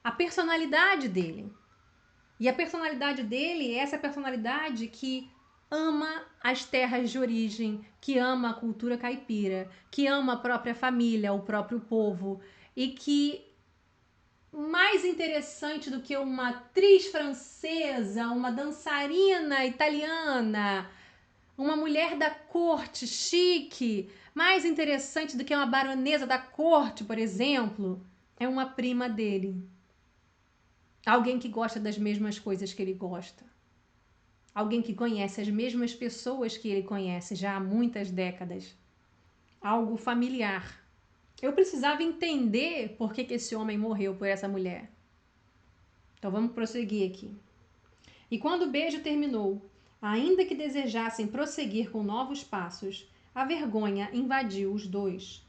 a personalidade dele. E a personalidade dele é essa personalidade que ama as terras de origem, que ama a cultura caipira, que ama a própria família, o próprio povo, e que mais interessante do que uma atriz francesa, uma dançarina italiana, uma mulher da corte chique, mais interessante do que uma baronesa da corte, por exemplo, é uma prima dele. Alguém que gosta das mesmas coisas que ele gosta. Alguém que conhece as mesmas pessoas que ele conhece já há muitas décadas. Algo familiar. Eu precisava entender por que esse homem morreu por essa mulher. Então vamos prosseguir aqui. E quando o beijo terminou, ainda que desejassem prosseguir com novos passos, a vergonha invadiu os dois.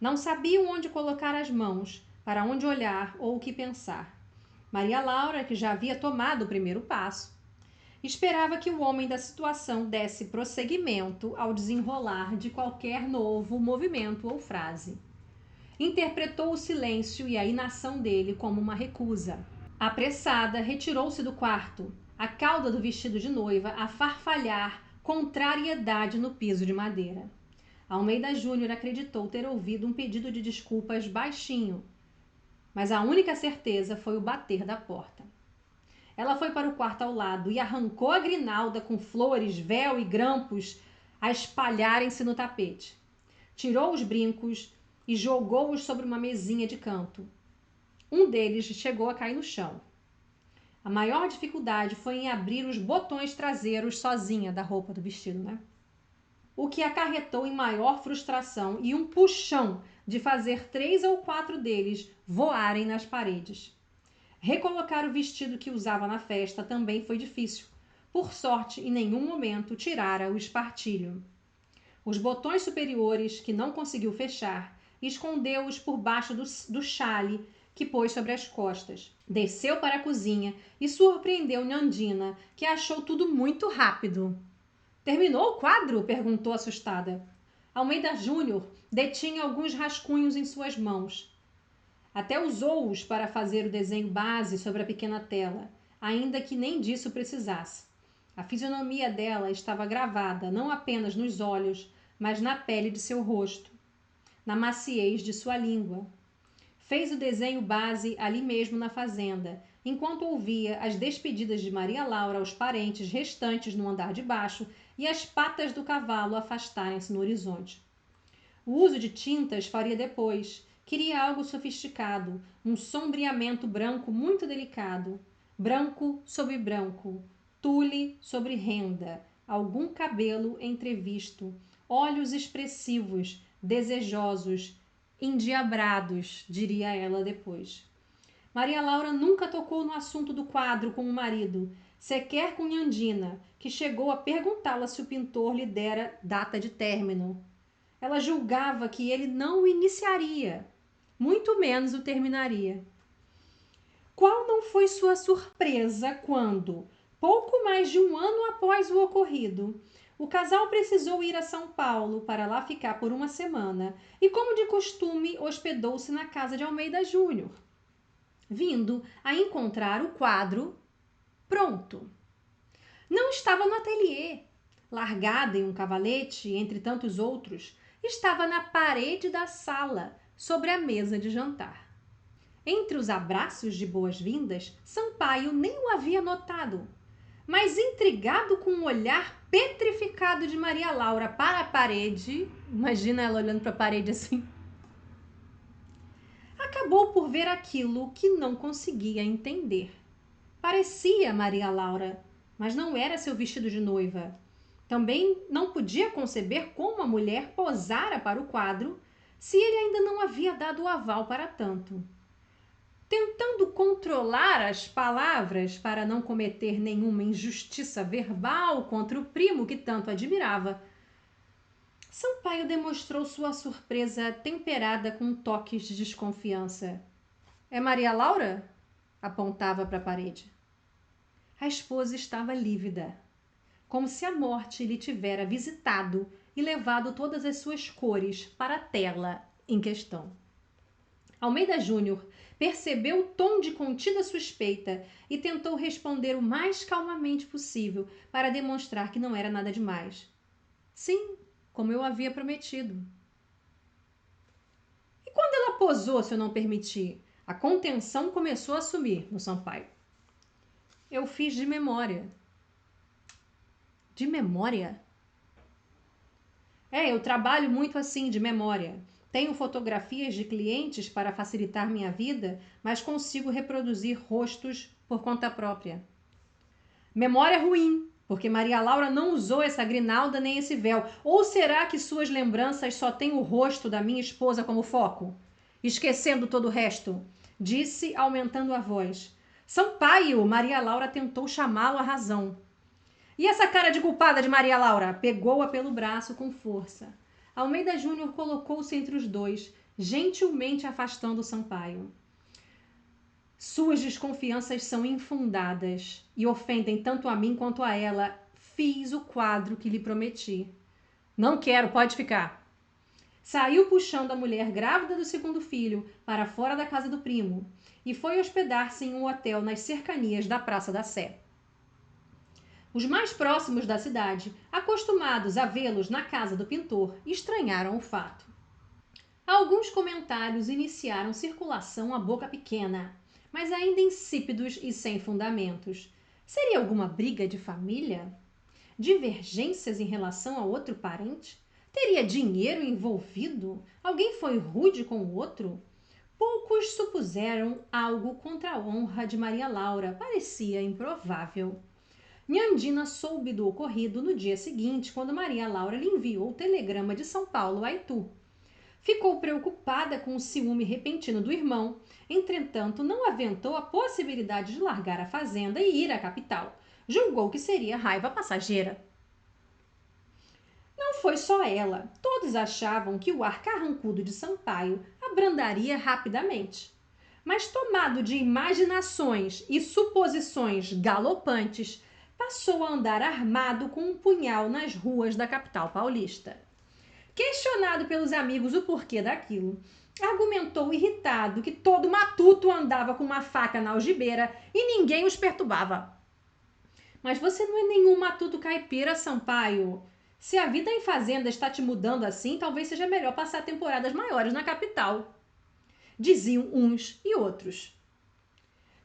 Não sabiam onde colocar as mãos, para onde olhar ou o que pensar. Maria Laura, que já havia tomado o primeiro passo, esperava que o homem da situação desse prosseguimento ao desenrolar de qualquer novo movimento ou frase. Interpretou o silêncio e a inação dele como uma recusa. Apressada, retirou-se do quarto, a cauda do vestido de noiva a farfalhar contrariedade no piso de madeira. Almeida Júnior acreditou ter ouvido um pedido de desculpas baixinho, mas a única certeza foi o bater da porta. Ela foi para o quarto ao lado e arrancou a grinalda com flores, véu e grampos a espalharem-se no tapete. Tirou os brincos e jogou-os sobre uma mesinha de canto. Um deles chegou a cair no chão. A maior dificuldade foi em abrir os botões traseiros sozinha da roupa do vestido, né? O que acarretou em maior frustração e um puxão de fazer 3 ou 4 deles voarem nas paredes. Recolocar o vestido que usava na festa também foi difícil. Por sorte, em nenhum momento tirara o espartilho. Os botões superiores, que não conseguiu fechar, escondeu-os por baixo do chale que pôs sobre as costas. Desceu para a cozinha e surpreendeu Nhandina, que achou tudo muito rápido. Terminou o quadro? Perguntou assustada. Almeida Júnior detinha alguns rascunhos em suas mãos. Até usou-os para fazer o desenho base sobre a pequena tela, ainda que nem disso precisasse. A fisionomia dela estava gravada não apenas nos olhos, mas na pele de seu rosto, na maciez de sua língua. Fez o desenho base ali mesmo na fazenda, enquanto ouvia as despedidas de Maria Laura aos parentes restantes no andar de baixo e as patas do cavalo afastarem-se no horizonte. O uso de tintas faria depois. Queria algo sofisticado, um sombreamento branco muito delicado, branco sobre branco, tule sobre renda, algum cabelo entrevisto, olhos expressivos, desejosos, endiabrados, diria ela depois. Maria Laura nunca tocou no assunto do quadro com o marido, sequer com Nhandina, que chegou a perguntá-la se o pintor lhe dera data de término. Ela julgava que ele não o iniciaria, muito menos o terminaria. Qual não foi sua surpresa quando, pouco mais de um ano após o ocorrido, o casal precisou ir a São Paulo para lá ficar por uma semana e, como de costume, hospedou-se na casa de Almeida Júnior, vindo a encontrar o quadro pronto. Não estava no ateliê, largada em um cavalete entre tantos outros, estava na parede da sala, sobre a mesa de jantar. Entre os abraços de boas-vindas, Sampaio nem o havia notado, mas intrigado com o olhar petrificado de Maria Laura para a parede, imagina ela olhando para a parede assim, acabou por ver aquilo que não conseguia entender. Parecia Maria Laura, mas não era seu vestido de noiva. Também não podia conceber como a mulher posara para o quadro se ele ainda não havia dado o aval para tanto. Tentando controlar as palavras para não cometer nenhuma injustiça verbal contra o primo que tanto admirava, Sampaio demonstrou sua surpresa temperada com toques de desconfiança. É Maria Laura? Apontava para a parede. A esposa estava lívida, como se a morte lhe tivera visitado e levado todas as suas cores para a tela em questão. Almeida Júnior percebeu o tom de contida suspeita e tentou responder o mais calmamente possível para demonstrar que não era nada demais. Sim, como eu havia prometido. E quando ela posou, se eu não permitir, a contenção começou a sumir no Sampaio. Eu fiz de memória. De memória? Eu trabalho muito assim, de memória. Tenho fotografias de clientes para facilitar minha vida, mas consigo reproduzir rostos por conta própria. Memória ruim, Porque Maria Laura não usou essa grinalda nem esse véu. Ou será que suas lembranças só têm o rosto da minha esposa como foco? Esquecendo todo o resto, disse, aumentando a voz. Sampaio, Maria Laura tentou chamá-lo à razão. E essa cara de culpada de Maria Laura? Pegou-a pelo braço com força. Almeida Júnior colocou-se entre os dois, gentilmente afastando Sampaio. Suas desconfianças são infundadas e ofendem tanto a mim quanto a ela. Fiz o quadro que lhe prometi. Não quero, pode ficar. Saiu puxando a mulher grávida do segundo filho para fora da casa do primo e foi hospedar-se em um hotel nas cercanias da Praça da Sé. Os mais próximos da cidade, acostumados a vê-los na casa do pintor, estranharam o fato. Alguns comentários iniciaram circulação à boca pequena, mas ainda insípidos e sem fundamentos. Seria alguma briga de família? Divergências em relação a outro parente? Teria dinheiro envolvido? Alguém foi rude com o outro? Poucos supuseram algo contra a honra de Maria Laura. Parecia improvável. Nhandina soube do ocorrido no dia seguinte, quando Maria Laura lhe enviou o telegrama de São Paulo a Itu. Ficou preocupada com o ciúme repentino do irmão, entretanto não aventou a possibilidade de largar a fazenda e ir à capital. Julgou que seria raiva passageira. Não foi só ela. Todos achavam que o ar carrancudo de Sampaio abrandaria rapidamente. Mas tomado de imaginações e suposições galopantes, passou a andar armado com um punhal nas ruas da capital paulista. Questionado pelos amigos o porquê daquilo, argumentou irritado que todo matuto andava com uma faca na algibeira e ninguém os perturbava. Mas você não é nenhum matuto caipira, Sampaio. Se a vida em fazenda está te mudando assim, talvez seja melhor passar temporadas maiores na capital, diziam uns e outros.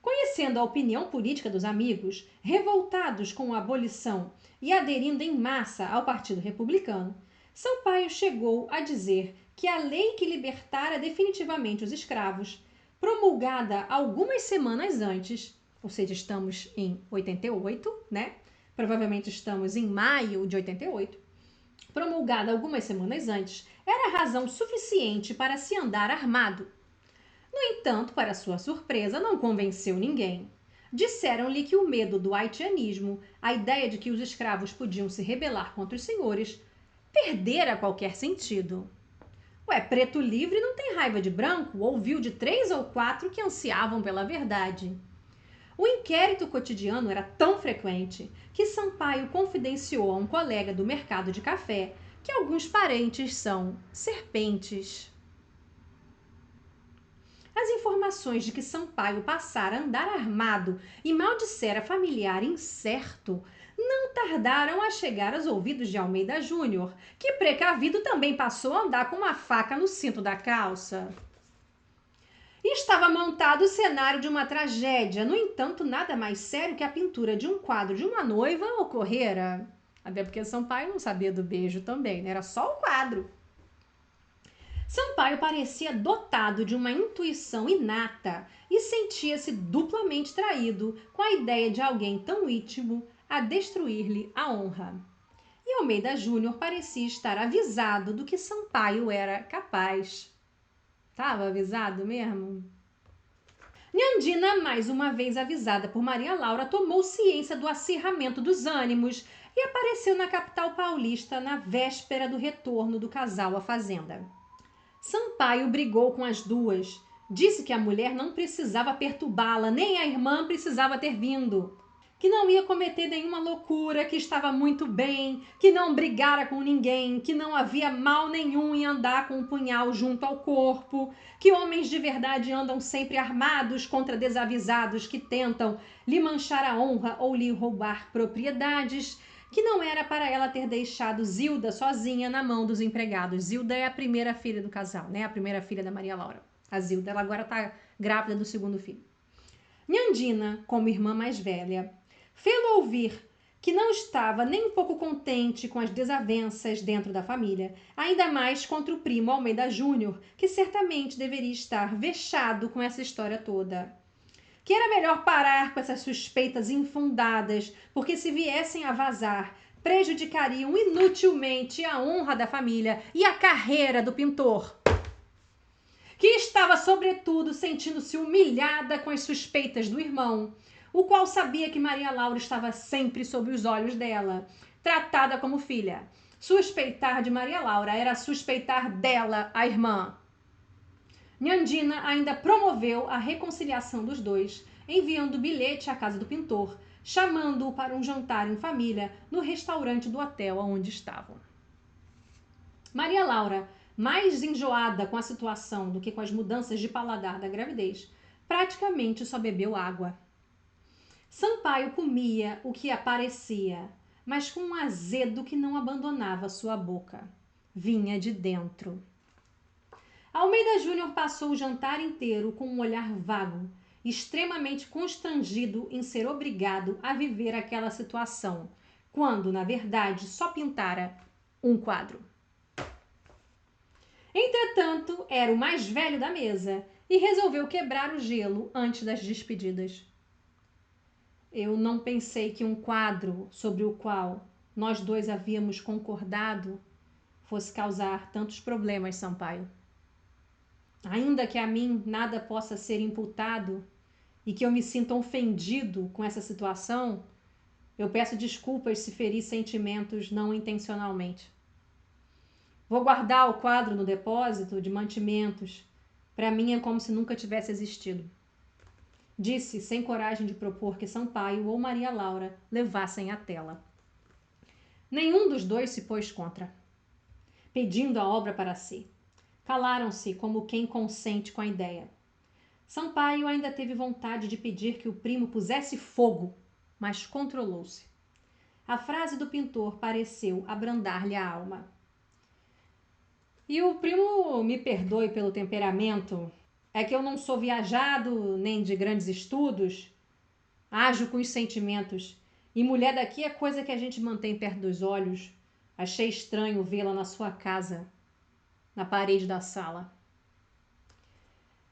Conhecendo a opinião política dos amigos, revoltados com a abolição e aderindo em massa ao Partido Republicano, Sampaio chegou a dizer que a lei que libertara definitivamente os escravos, promulgada algumas semanas antes, ou seja, estamos em 88, né? Provavelmente estamos em maio de 88, promulgada algumas semanas antes, era razão suficiente para se andar armado. No entanto, para sua surpresa, não convenceu ninguém. Disseram-lhe que o medo do haitianismo, a ideia de que os escravos podiam se rebelar contra os senhores, perdera qualquer sentido. Ué, preto livre não tem raiva de branco, ouviu de 3 ou 4 que ansiavam pela verdade. O inquérito cotidiano era tão frequente que Sampaio confidenciou a um colega do mercado de café que alguns parentes são serpentes. As informações de que Sampaio passara a andar armado e maldissera familiar incerto não tardaram a chegar aos ouvidos de Almeida Júnior, que precavido também passou a andar com uma faca no cinto da calça. Estava montado o cenário de uma tragédia, no entanto, nada mais sério que a pintura de um quadro de uma noiva ocorrera. Até porque Sampaio não sabia do beijo também, né? Era só o quadro. Sampaio parecia dotado de uma intuição inata e sentia-se duplamente traído com a ideia de alguém tão íntimo a destruir-lhe a honra. E Almeida Júnior parecia estar avisado do que Sampaio era capaz. Estava avisado mesmo? Nhandina, mais uma vez avisada por Maria Laura, tomou ciência do acirramento dos ânimos e apareceu na capital paulista na véspera do retorno do casal à fazenda. Sampaio brigou com as duas. Disse que a mulher não precisava perturbá-la, nem a irmã precisava ter vindo. Que não ia cometer nenhuma loucura, que estava muito bem, que não brigara com ninguém, que não havia mal nenhum em andar com um punhal junto ao corpo, que homens de verdade andam sempre armados contra desavisados que tentam lhe manchar a honra ou lhe roubar propriedades, que não era para ela ter deixado Zilda sozinha na mão dos empregados. Zilda é a primeira filha do casal, né? A primeira filha da Maria Laura. A Zilda, ela agora está grávida do segundo filho. Nhandina, como irmã mais velha, fê-lo ouvir que não estava nem um pouco contente com as desavenças dentro da família, ainda mais contra o primo Almeida Júnior, que certamente deveria estar vexado com essa história toda. que era melhor parar com essas suspeitas infundadas, porque se viessem a vazar, prejudicariam inutilmente a honra da família e a carreira do pintor, que estava, sobretudo, sentindo-se humilhada com as suspeitas do irmão, o qual sabia que Maria Laura estava sempre sob os olhos dela, tratada como filha. Suspeitar de Maria Laura era suspeitar dela, a irmã. Nhandina ainda promoveu a reconciliação dos dois, enviando bilhete à casa do pintor, chamando-o para um jantar em família no restaurante do hotel onde estavam. Maria Laura, mais enjoada com a situação do que com as mudanças de paladar da gravidez, praticamente só bebeu água. Sampaio comia o que aparecia, mas com um azedo que não abandonava sua boca. Vinha de dentro. Almeida Júnior passou o jantar inteiro com um olhar vago, extremamente constrangido em ser obrigado a viver aquela situação, quando, na verdade, só pintara um quadro. Entretanto, era o mais velho da mesa e resolveu quebrar o gelo antes das despedidas. Eu não pensei que um quadro sobre o qual nós dois havíamos concordado fosse causar tantos problemas, Sampaio. Ainda que a mim nada possa ser imputado e que eu me sinta ofendido com essa situação, eu peço desculpas se feri sentimentos não intencionalmente. Vou guardar o quadro no depósito de mantimentos. Para mim é como se nunca tivesse existido. Disse, sem coragem de propor que Sampaio ou Maria Laura levassem a tela. Nenhum dos dois se pôs contra, pedindo a obra para si. Calaram-se como quem consente com a ideia. Sampaio ainda teve vontade de pedir que o primo pusesse fogo, mas controlou-se. A frase do pintor pareceu abrandar-lhe a alma. E o primo me perdoe pelo temperamento, é que eu não sou viajado nem de grandes estudos, ajo com os sentimentos, e mulher daqui é coisa que a gente mantém perto dos olhos. Achei estranho vê-la na sua casa, na parede da sala.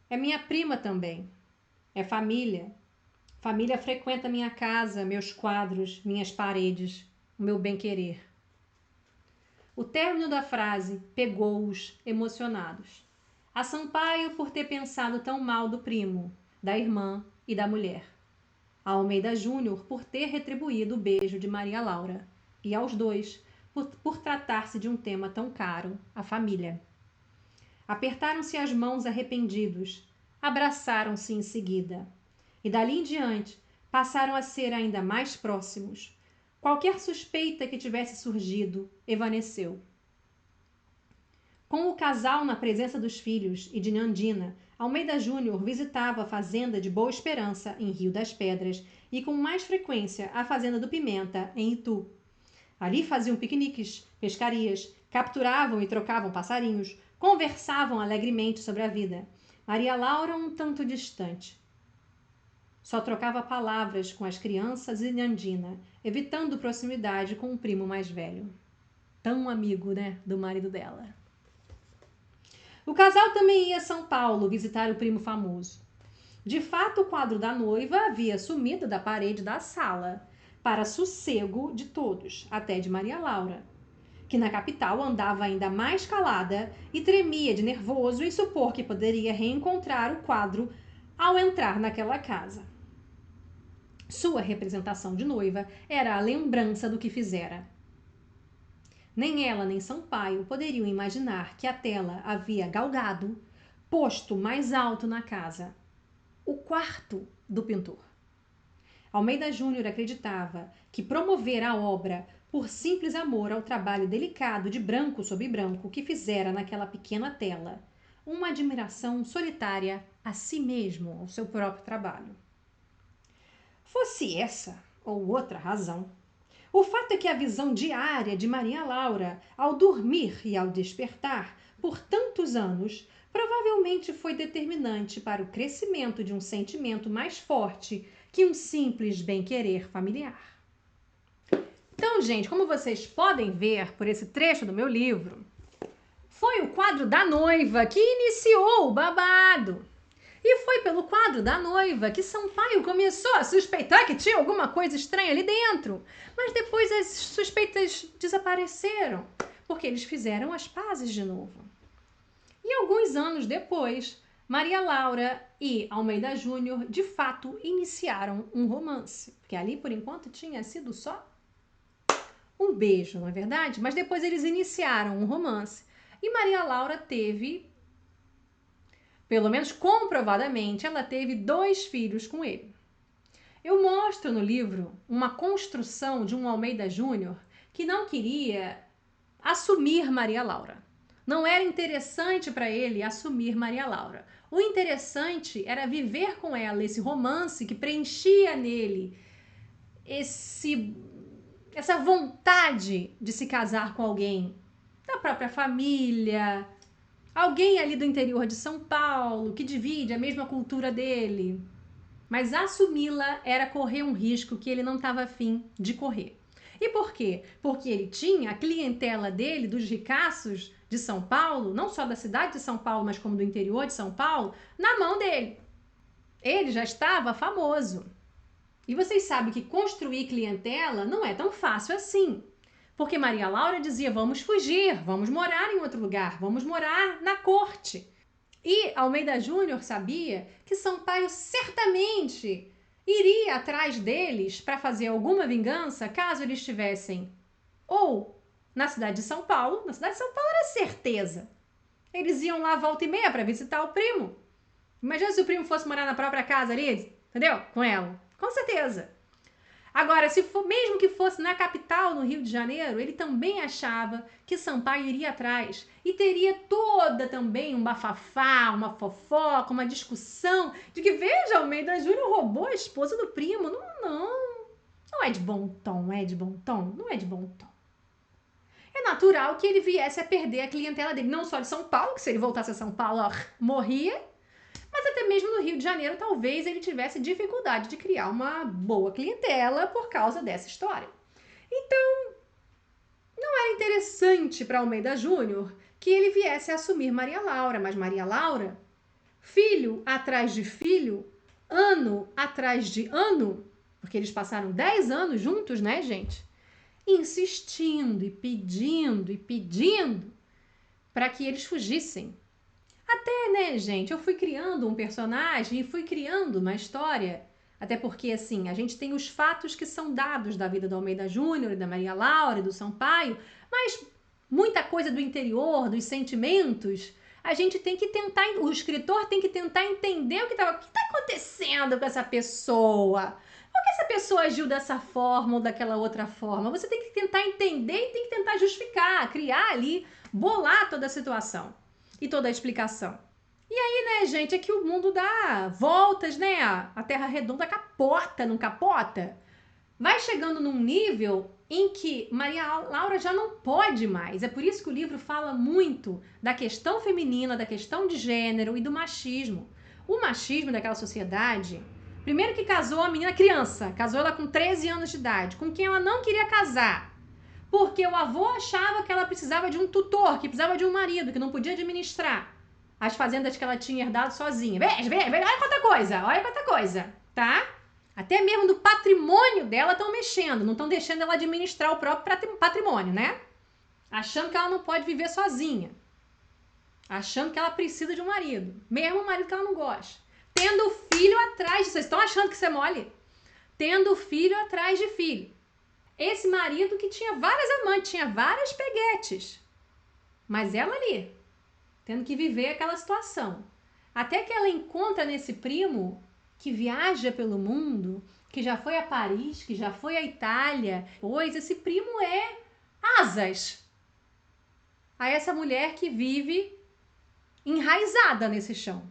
É minha prima também, é família. Família frequenta minha casa, meus quadros, minhas paredes, o meu bem-querer. O término da frase pegou-os emocionados. A Sampaio por ter pensado tão mal do primo, da irmã e da mulher. A Almeida Júnior por ter retribuído o beijo de Maria Laura. E aos dois por tratar-se de um tema tão caro, a família. Apertaram-se as mãos arrependidos, abraçaram-se em seguida. E dali em diante passaram a ser ainda mais próximos. Qualquer suspeita que tivesse surgido evaneceu. Com o casal na presença dos filhos e de Nhandina, Almeida Júnior visitava a fazenda de Boa Esperança, em Rio das Pedras, e com mais frequência a fazenda do Pimenta, em Itu. Ali faziam piqueniques, pescarias, capturavam e trocavam passarinhos, conversavam alegremente sobre a vida. Maria Laura um tanto distante. Só trocava palavras com as crianças e Nhandina, evitando proximidade com o primo mais velho. Tão amigo, né, do marido dela. O casal também ia a São Paulo visitar o primo famoso. De fato, o quadro da noiva havia sumido da parede da sala, para sossego de todos, até de Maria Laura, que na capital andava ainda mais calada e tremia de nervoso em supor que poderia reencontrar o quadro ao entrar naquela casa. Sua representação de noiva era a lembrança do que fizera. Nem ela nem Sampaio poderiam imaginar que a tela havia galgado, posto mais alto na casa, o quarto do pintor. Almeida Júnior acreditava que promover a obra por simples amor ao trabalho delicado de branco sobre branco que fizera naquela pequena tela, uma admiração solitária a si mesmo, ao seu próprio trabalho. Fosse essa ou outra razão, o fato é que a visão diária de Maria Laura, ao dormir e ao despertar, por tantos anos, provavelmente foi determinante para o crescimento de um sentimento mais forte que um simples bem-querer familiar. Então, gente, como vocês podem ver por esse trecho do meu livro, foi o quadro da noiva que iniciou o babado. E foi pelo quadro da noiva que Sampaio começou a suspeitar que tinha alguma coisa estranha ali dentro. Mas depois as suspeitas desapareceram, porque eles fizeram as pazes de novo. E alguns anos depois, Maria Laura e Almeida Júnior de fato iniciaram um romance. Porque ali, por enquanto, tinha sido só um beijo, não é verdade? Mas depois eles iniciaram um romance. E Maria Laura teve, pelo menos comprovadamente, ela teve 2 filhos com ele. Eu mostro no livro uma construção de um Almeida Júnior que não queria assumir Maria Laura. Não era interessante para ele assumir Maria Laura. O interessante era viver com ela esse romance que preenchia nele essa vontade de se casar com alguém da própria família, alguém ali do interior de São Paulo, que divide a mesma cultura dele. Mas assumi-la era correr um risco que ele não estava afim de correr. E por quê? Porque ele tinha a clientela dele, dos ricaços de São Paulo, não só da cidade de São Paulo, mas como do interior de São Paulo, na mão dele. Ele já estava famoso. E vocês sabem que construir clientela não é tão fácil assim. Porque Maria Laura dizia, vamos fugir, vamos morar em outro lugar, vamos morar na corte. E Almeida Júnior sabia que Sampaio certamente iria atrás deles para fazer alguma vingança caso eles estivessem ou na cidade de São Paulo. Na cidade de São Paulo era certeza. Eles iam lá volta e meia para visitar o primo. Imagina se o primo fosse morar na própria casa ali, entendeu? Com ela. Com certeza. Agora, se for, mesmo que fosse na capital, no Rio de Janeiro, ele também achava que Sampaio iria atrás e teria toda também um bafafá, uma fofoca, uma discussão de que, veja, Almeida Júnior roubou a esposa do primo. Não é de bom tom, não é de bom tom, não é de bom tom. É natural que ele viesse a perder a clientela dele, não só de São Paulo, que se ele voltasse a São Paulo, morria, mas até mesmo no Rio de Janeiro, talvez ele tivesse dificuldade de criar uma boa clientela por causa dessa história. Então, não era interessante para Almeida Júnior que ele viesse a assumir Maria Laura, mas Maria Laura, filho atrás de filho, ano atrás de ano, porque eles passaram 10 anos juntos, né, gente? Insistindo e pedindo para que eles fugissem. Até, né, gente, eu fui criando um personagem e fui criando uma história. Até porque, assim, a gente tem os fatos que são dados da vida do Almeida Júnior e da Maria Laura e do Sampaio, mas muita coisa do interior, dos sentimentos, a gente tem que tentar, o escritor tem que tentar entender o que está acontecendo com essa pessoa. Por que essa pessoa agiu dessa forma ou daquela outra forma? Você tem que tentar entender e tem que tentar justificar, criar ali, bolar toda a situação e toda a explicação. E aí, né, gente, é que o mundo dá voltas, né? A Terra redonda capota, não capota? Vai chegando num nível em que Maria Laura já não pode mais. É por isso que o livro fala muito da questão feminina, da questão de gênero e do machismo. O machismo daquela sociedade, primeiro que casou a menina criança, casou ela com 13 anos de idade, com quem ela não queria casar. Porque o avô achava que ela precisava de um tutor, que precisava de um marido, que não podia administrar as fazendas que ela tinha herdado sozinha. Veja, olha quanta coisa, tá? Até mesmo do patrimônio dela estão mexendo, não estão deixando ela administrar o próprio patrimônio, né? Achando que ela não pode viver sozinha. Achando que ela precisa de um marido, mesmo um marido que ela não gosta. Tendo filho atrás de... Vocês estão achando que isso é mole? Tendo filho atrás de filho. Esse marido que tinha várias amantes, tinha várias peguetes. Mas ela ali, tendo que viver aquela situação. Até que ela encontra nesse primo que viaja pelo mundo, que já foi a Paris, que já foi à Itália. Pois esse primo é asas a essa mulher que vive enraizada nesse chão.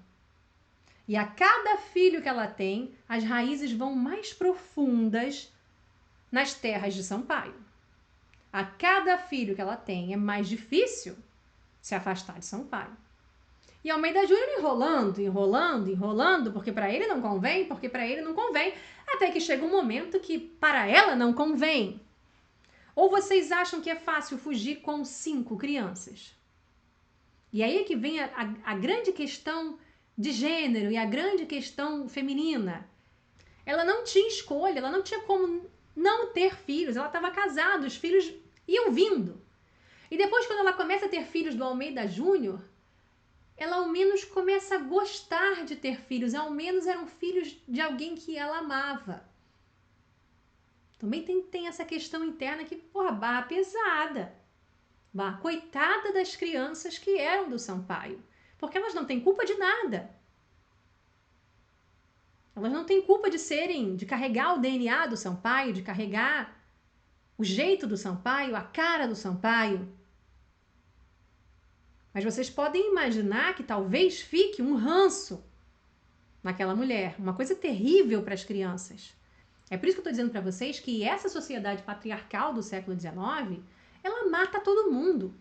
E a cada filho que ela tem, as raízes vão mais profundas nas terras de Sampaio. A cada filho que ela tem, é mais difícil se afastar de Sampaio. E Almeida Júnior enrolando, porque para ele não convém, até que chega um momento que para ela não convém. Ou vocês acham que é fácil fugir com 5 crianças? E aí é que vem a grande questão de gênero e a grande questão feminina. Ela não tinha escolha, ela não tinha como não ter filhos. Ela estava casada, os filhos iam vindo. E depois, quando ela começa a ter filhos do Almeida Júnior, ela ao menos começa a gostar de ter filhos. Ao menos eram filhos de alguém que ela amava. Também tem essa questão interna que, porra, barra pesada. Barra, coitada das crianças que eram do Sampaio. Porque elas não têm culpa de nada. Elas não têm culpa de carregar o DNA do Sampaio, de carregar o jeito do Sampaio, a cara do Sampaio. Mas vocês podem imaginar que talvez fique um ranço naquela mulher, uma coisa terrível para as crianças. É por isso que eu estou dizendo para vocês que essa sociedade patriarcal do século XIX, ela mata todo mundo.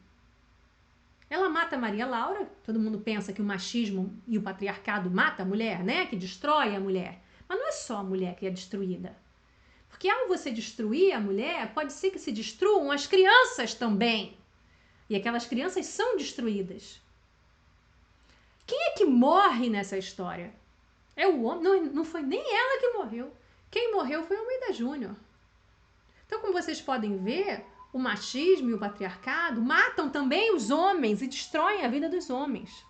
Ela mata Maria Laura, todo mundo pensa que o machismo e o patriarcado mata a mulher, né? Que destrói a mulher. Mas não é só a mulher que é destruída. Porque ao você destruir a mulher, pode ser que se destruam as crianças também. E aquelas crianças são destruídas. Quem é que morre nessa história? É o homem. Não foi nem ela que morreu. Quem morreu foi o Almeida Júnior. Então, como vocês podem ver, o machismo e o patriarcado matam também os homens e destroem a vida dos homens.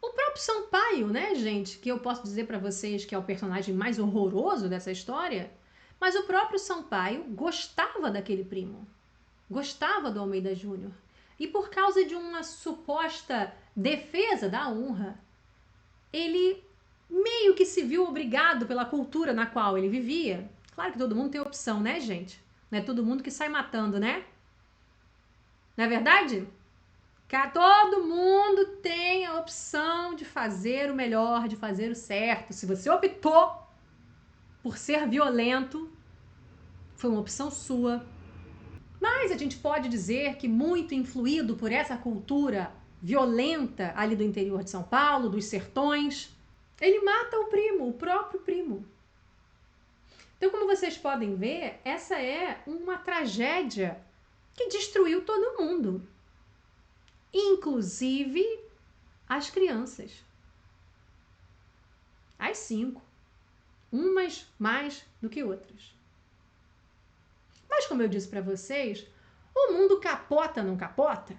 O próprio Sampaio, né, gente, que eu posso dizer para vocês que é o personagem mais horroroso dessa história, mas o próprio Sampaio gostava daquele primo. Gostava do Almeida Júnior. E por causa de uma suposta defesa da honra, ele meio que se viu obrigado pela cultura na qual ele vivia. Claro que todo mundo tem opção, né, gente? Não é todo mundo que sai matando, né? Não é verdade? Todo mundo tem a opção de fazer o melhor, de fazer o certo. Se você optou por ser violento, foi uma opção sua. Mas a gente pode dizer que muito influído por essa cultura violenta ali do interior de São Paulo, dos sertões, ele mata o primo, o próprio primo. Então, como vocês podem ver, essa é uma tragédia que destruiu todo mundo, inclusive as crianças. As 5, umas mais do que outras. Mas como eu disse para vocês, o mundo capota, não capota?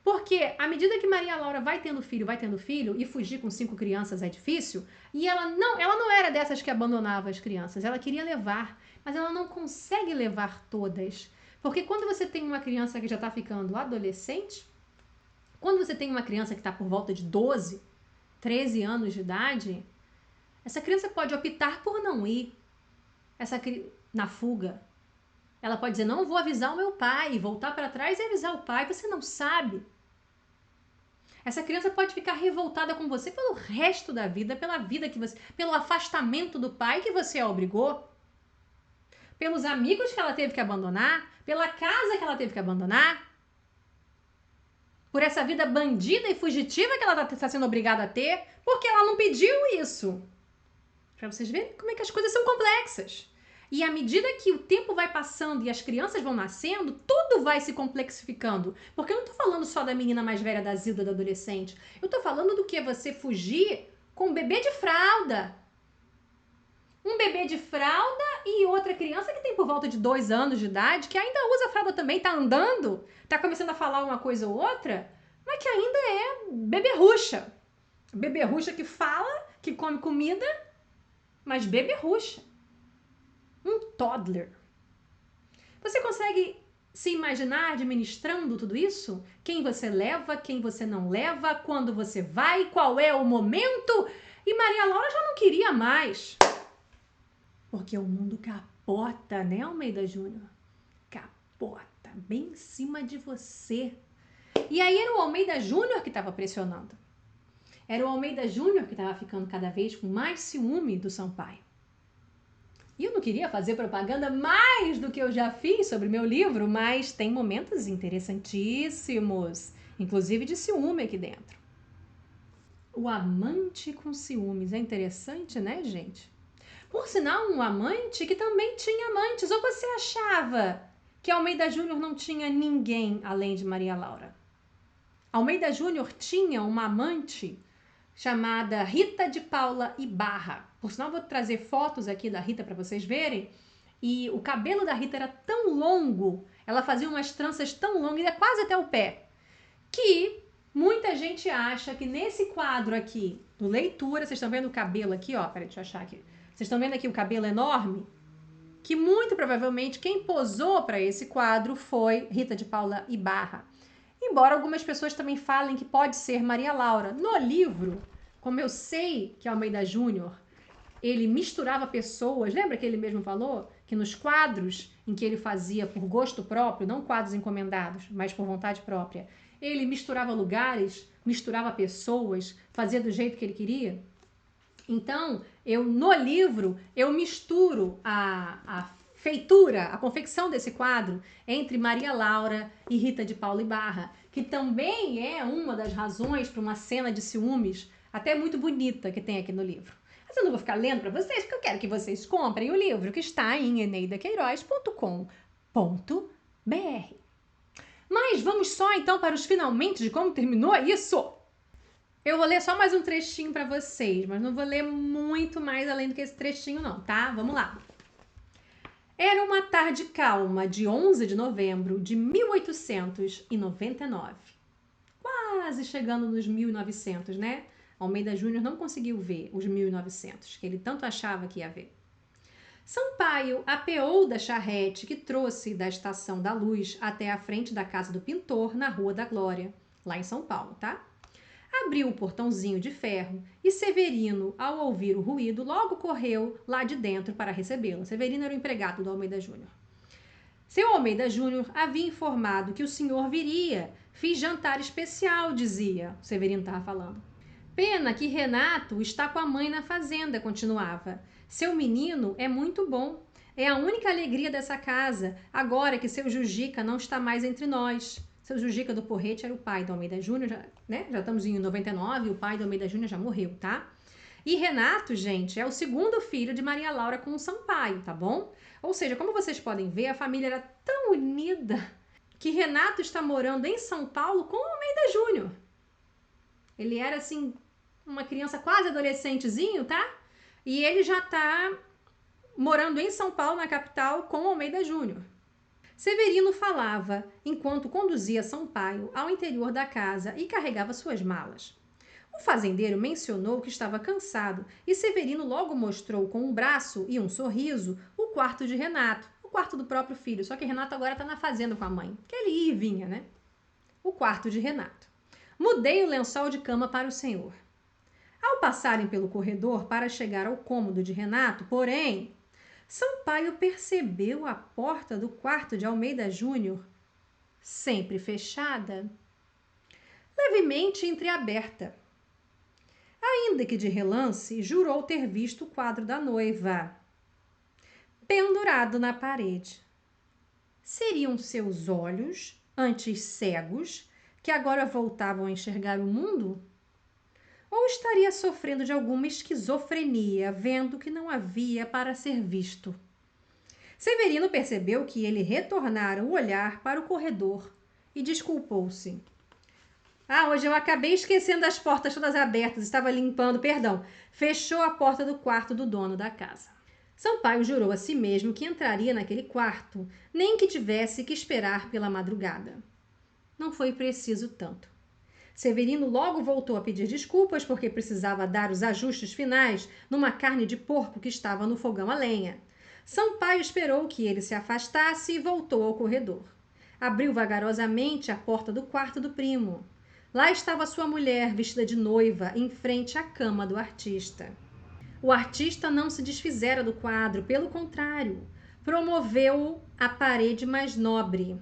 Porque à medida que Maria Laura vai tendo filho, e fugir com 5 crianças é difícil, e ela não era dessas que abandonava as crianças, ela queria levar, mas ela não consegue levar todas. Porque quando você tem uma criança que já está ficando adolescente, quando você tem uma criança que está por volta de 12, 13 anos de idade, essa criança pode optar por não ir na fuga. Ela pode dizer, não vou avisar o meu pai, voltar para trás e avisar o pai, você não sabe. Essa criança pode ficar revoltada com você pelo resto da vida, pelo afastamento do pai que você a obrigou, pelos amigos que ela teve que abandonar, pela casa que ela teve que abandonar, por essa vida bandida e fugitiva que ela está sendo obrigada a ter, porque ela não pediu isso. Para vocês verem como é que as coisas são complexas. E à medida que o tempo vai passando e as crianças vão nascendo, tudo vai se complexificando. Porque eu não tô falando só da menina mais velha, da Zilda, da adolescente. Eu tô falando do que é você fugir com um bebê de fralda. Um bebê de fralda e outra criança que tem por volta de 2 anos de idade, que ainda usa fralda também, tá andando, tá começando a falar uma coisa ou outra, mas que ainda é beberrucha. Beberrucha que fala, que come comida, mas beberrucha. Um toddler. Você consegue se imaginar administrando tudo isso? Quem você leva, quem você não leva, quando você vai, qual é o momento? E Maria Laura já não queria mais. Porque o mundo capota, né, Almeida Júnior? Capota, bem em cima de você. E aí era o Almeida Júnior que estava pressionando. Era o Almeida Júnior que estava ficando cada vez com mais ciúme do Sampaio. E eu não queria fazer propaganda mais do que eu já fiz sobre meu livro, mas tem momentos interessantíssimos, inclusive de ciúme aqui dentro. O amante com ciúmes. É interessante, né, gente? Por sinal, um amante que também tinha amantes. Ou você achava que Almeida Júnior não tinha ninguém além de Maria Laura? Almeida Júnior tinha uma amante chamada Rita de Paula Ibarra. Por sinal, vou trazer fotos aqui da Rita para vocês verem. E o cabelo da Rita era tão longo, ela fazia umas tranças tão longas, ia quase até o pé, que muita gente acha que nesse quadro aqui, do Leitura, vocês estão vendo o cabelo aqui, ó, peraí, deixa eu achar aqui. Vocês estão vendo aqui o cabelo enorme? Que muito provavelmente quem posou para esse quadro foi Rita de Paula Ibarra. Embora algumas pessoas também falem que pode ser Maria Laura. No livro, como eu sei que Almeida Júnior, ele misturava pessoas, lembra que ele mesmo falou? Que nos quadros em que ele fazia por gosto próprio, não quadros encomendados, mas por vontade própria, ele misturava lugares, misturava pessoas, fazia do jeito que ele queria. Então, no livro, eu misturo a feitura, a confecção desse quadro entre Maria Laura e Rita de Paula Ibarra, que também é uma das razões para uma cena de ciúmes até muito bonita que tem aqui no livro. Mas eu não vou ficar lendo para vocês, porque eu quero que vocês comprem o livro que está em eneidaqueiroz.com.br. Mas vamos só então para os finalmente de como terminou isso. Eu vou ler só mais um trechinho para vocês, mas não vou ler muito mais além do que esse trechinho não, tá? Vamos lá. Era uma tarde calma de 11 de novembro de 1899. Quase chegando nos 1900, né? Almeida Júnior não conseguiu ver os 1900, que ele tanto achava que ia ver. Sampaio apeou da charrete que trouxe da Estação da Luz até a frente da casa do pintor na Rua da Glória, lá em São Paulo, tá? Abriu o portãozinho de ferro e Severino, ao ouvir o ruído, logo correu lá de dentro para recebê-lo. Severino era o empregado do Almeida Júnior. Seu Almeida Júnior havia informado que o senhor viria. Fiz jantar especial, dizia. Severino estava falando. Pena que Renato está com a mãe na fazenda, continuava. Seu menino é muito bom. É a única alegria dessa casa, agora que seu Jujica não está mais entre nós. Seu Jujica do Porrete era o pai do Almeida Júnior, né? Já estamos em 99, o pai do Almeida Júnior já morreu, tá? E Renato, gente, é o segundo filho de Maria Laura com o Sampaio, tá bom? Ou seja, como vocês podem ver, a família era tão unida que Renato está morando em São Paulo com o Almeida Júnior. Ele era, assim, uma criança quase adolescentezinho, tá? E ele já tá morando em São Paulo, na capital, com o Almeida Júnior. Severino falava enquanto conduzia Sampaio ao interior da casa e carregava suas malas. O fazendeiro mencionou que estava cansado e Severino logo mostrou com um braço e um sorriso o quarto de Renato, o quarto do próprio filho, só que Renato agora está na fazenda com a mãe, que ele ia e vinha, né? O quarto de Renato. Mudei o lençol de cama para o senhor. Ao passarem pelo corredor para chegar ao cômodo de Renato, porém, Sampaio percebeu a porta do quarto de Almeida Júnior sempre fechada, levemente entreaberta. Ainda que de relance, jurou ter visto o quadro da noiva, pendurado na parede. Seriam seus olhos, antes cegos, que agora voltavam a enxergar o mundo? Ou estaria sofrendo de alguma esquizofrenia, vendo que não havia para ser visto? Severino percebeu que ele retornara o olhar para o corredor e desculpou-se. Hoje eu acabei esquecendo as portas todas abertas, estava limpando, perdão. Fechou a porta do quarto do dono da casa. Sampaio jurou a si mesmo que entraria naquele quarto, nem que tivesse que esperar pela madrugada. Não foi preciso tanto. Severino logo voltou a pedir desculpas porque precisava dar os ajustes finais numa carne de porco que estava no fogão a lenha. Sampaio esperou que ele se afastasse e voltou ao corredor. Abriu vagarosamente a porta do quarto do primo. Lá estava sua mulher, vestida de noiva, em frente à cama do artista. O artista não se desfizera do quadro, pelo contrário, promoveu-o à parede mais nobre.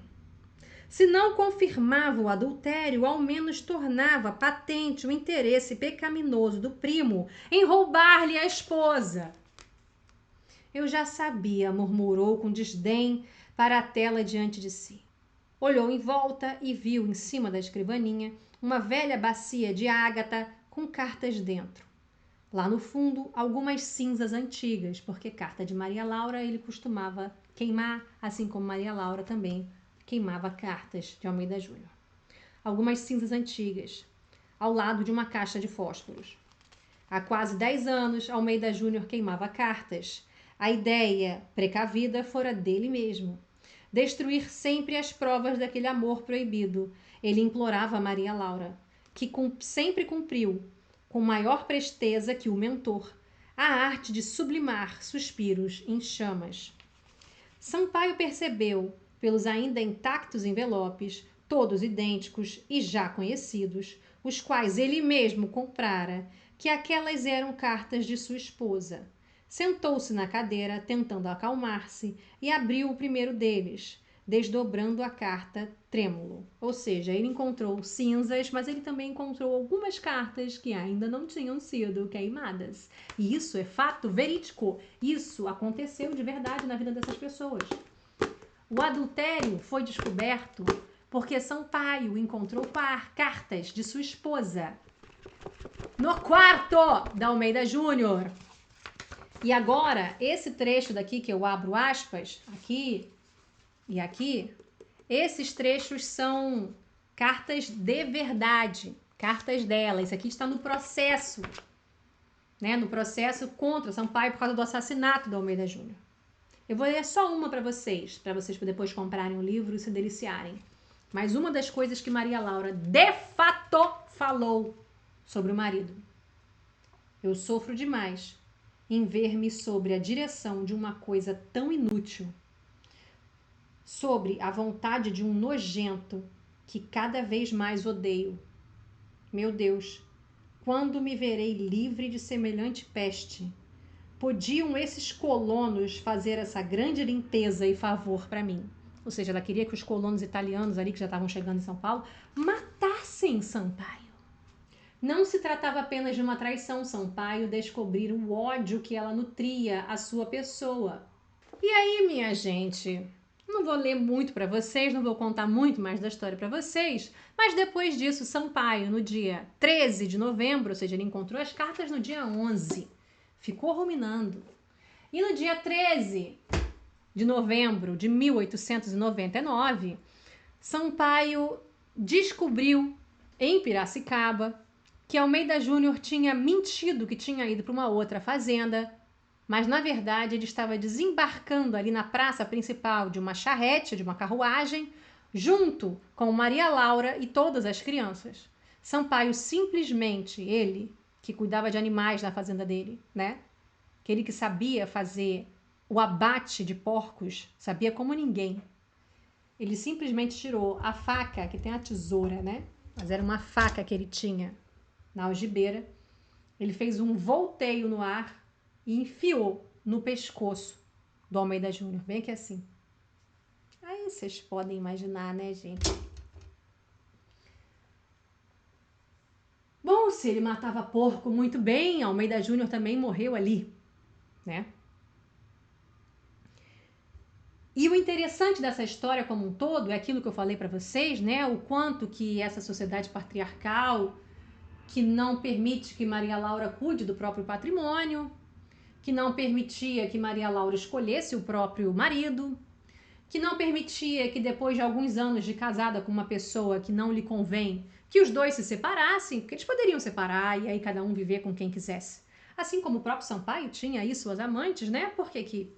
Se não confirmava o adultério, ao menos tornava patente o interesse pecaminoso do primo em roubar-lhe a esposa. Eu já sabia, murmurou com desdém para a tela diante de si. Olhou em volta e viu em cima da escrivaninha uma velha bacia de ágata com cartas dentro. Lá no fundo, algumas cinzas antigas, porque carta de Maria Laura ele costumava queimar, assim como Maria Laura também queimava cartas de Almeida Júnior. Algumas cinzas antigas, ao lado de uma caixa de fósforos. Há quase 10 anos, Almeida Júnior queimava cartas. A ideia precavida fora dele mesmo. Destruir sempre as provas daquele amor proibido. Ele implorava a Maria Laura, que sempre cumpriu, com maior presteza que o mentor, a arte de sublimar suspiros em chamas. Sampaio percebeu, pelos ainda intactos envelopes, todos idênticos e já conhecidos, os quais ele mesmo comprara, que aquelas eram cartas de sua esposa. Sentou-se na cadeira, tentando acalmar-se, e abriu o primeiro deles, desdobrando a carta trêmulo. Ou seja, ele encontrou cinzas, mas ele também encontrou algumas cartas que ainda não tinham sido queimadas. E isso é fato verídico. Isso aconteceu de verdade na vida dessas pessoas. O adultério foi descoberto porque Sampaio encontrou cartas de sua esposa no quarto da Almeida Júnior. E agora, esse trecho daqui que eu abro aspas, aqui e aqui, esses trechos são cartas de verdade, cartas dela. Isso aqui está no processo, né? No processo contra Sampaio por causa do assassinato da Almeida Júnior. Eu vou ler só uma para vocês depois comprarem o livro e se deliciarem. Mas uma das coisas que Maria Laura de fato falou sobre o marido. Eu sofro demais em ver-me sobre a direção de uma coisa tão inútil, sobre a vontade de um nojento que cada vez mais odeio. Meu Deus, quando me verei livre de semelhante peste? Podiam esses colonos fazer essa grande limpeza e favor para mim? Ou seja, ela queria que os colonos italianos ali que já estavam chegando em São Paulo matassem Sampaio. Não se tratava apenas de uma traição. Sampaio descobrir o ódio que ela nutria à sua pessoa. E aí, minha gente, não vou ler muito para vocês, não vou contar muito mais da história para vocês, mas depois disso, Sampaio, no dia 13 de novembro, ou seja, ele encontrou as cartas no dia 11, ficou ruminando. E no dia 13 de novembro de 1899, Sampaio descobriu em Piracicaba que Almeida Júnior tinha mentido que tinha ido para uma outra fazenda, mas na verdade ele estava desembarcando ali na praça principal de uma charrete, de uma carruagem, junto com Maria Laura e todas as crianças. Sampaio simplesmente, ele que cuidava de animais na fazenda dele, né? Aquele que sabia fazer o abate de porcos, sabia como ninguém. Ele simplesmente tirou a faca, que tem a tesoura, né? Mas era uma faca que ele tinha na algibeira. Ele fez um volteio no ar e enfiou no pescoço do Almeida Júnior, bem que assim. Aí vocês podem imaginar, né, gente? Bom, se ele matava porco muito bem, Almeida Júnior também morreu ali, né? E o interessante dessa história como um todo é aquilo que eu falei para vocês, né? O quanto que essa sociedade patriarcal que não permite que Maria Laura cuide do próprio patrimônio, que não permitia que Maria Laura escolhesse o próprio marido, que não permitia que depois de alguns anos de casada com uma pessoa que não lhe convém, que os dois se separassem, porque eles poderiam separar e aí cada um viver com quem quisesse. Assim como o próprio Sampaio tinha aí suas amantes, né? Por que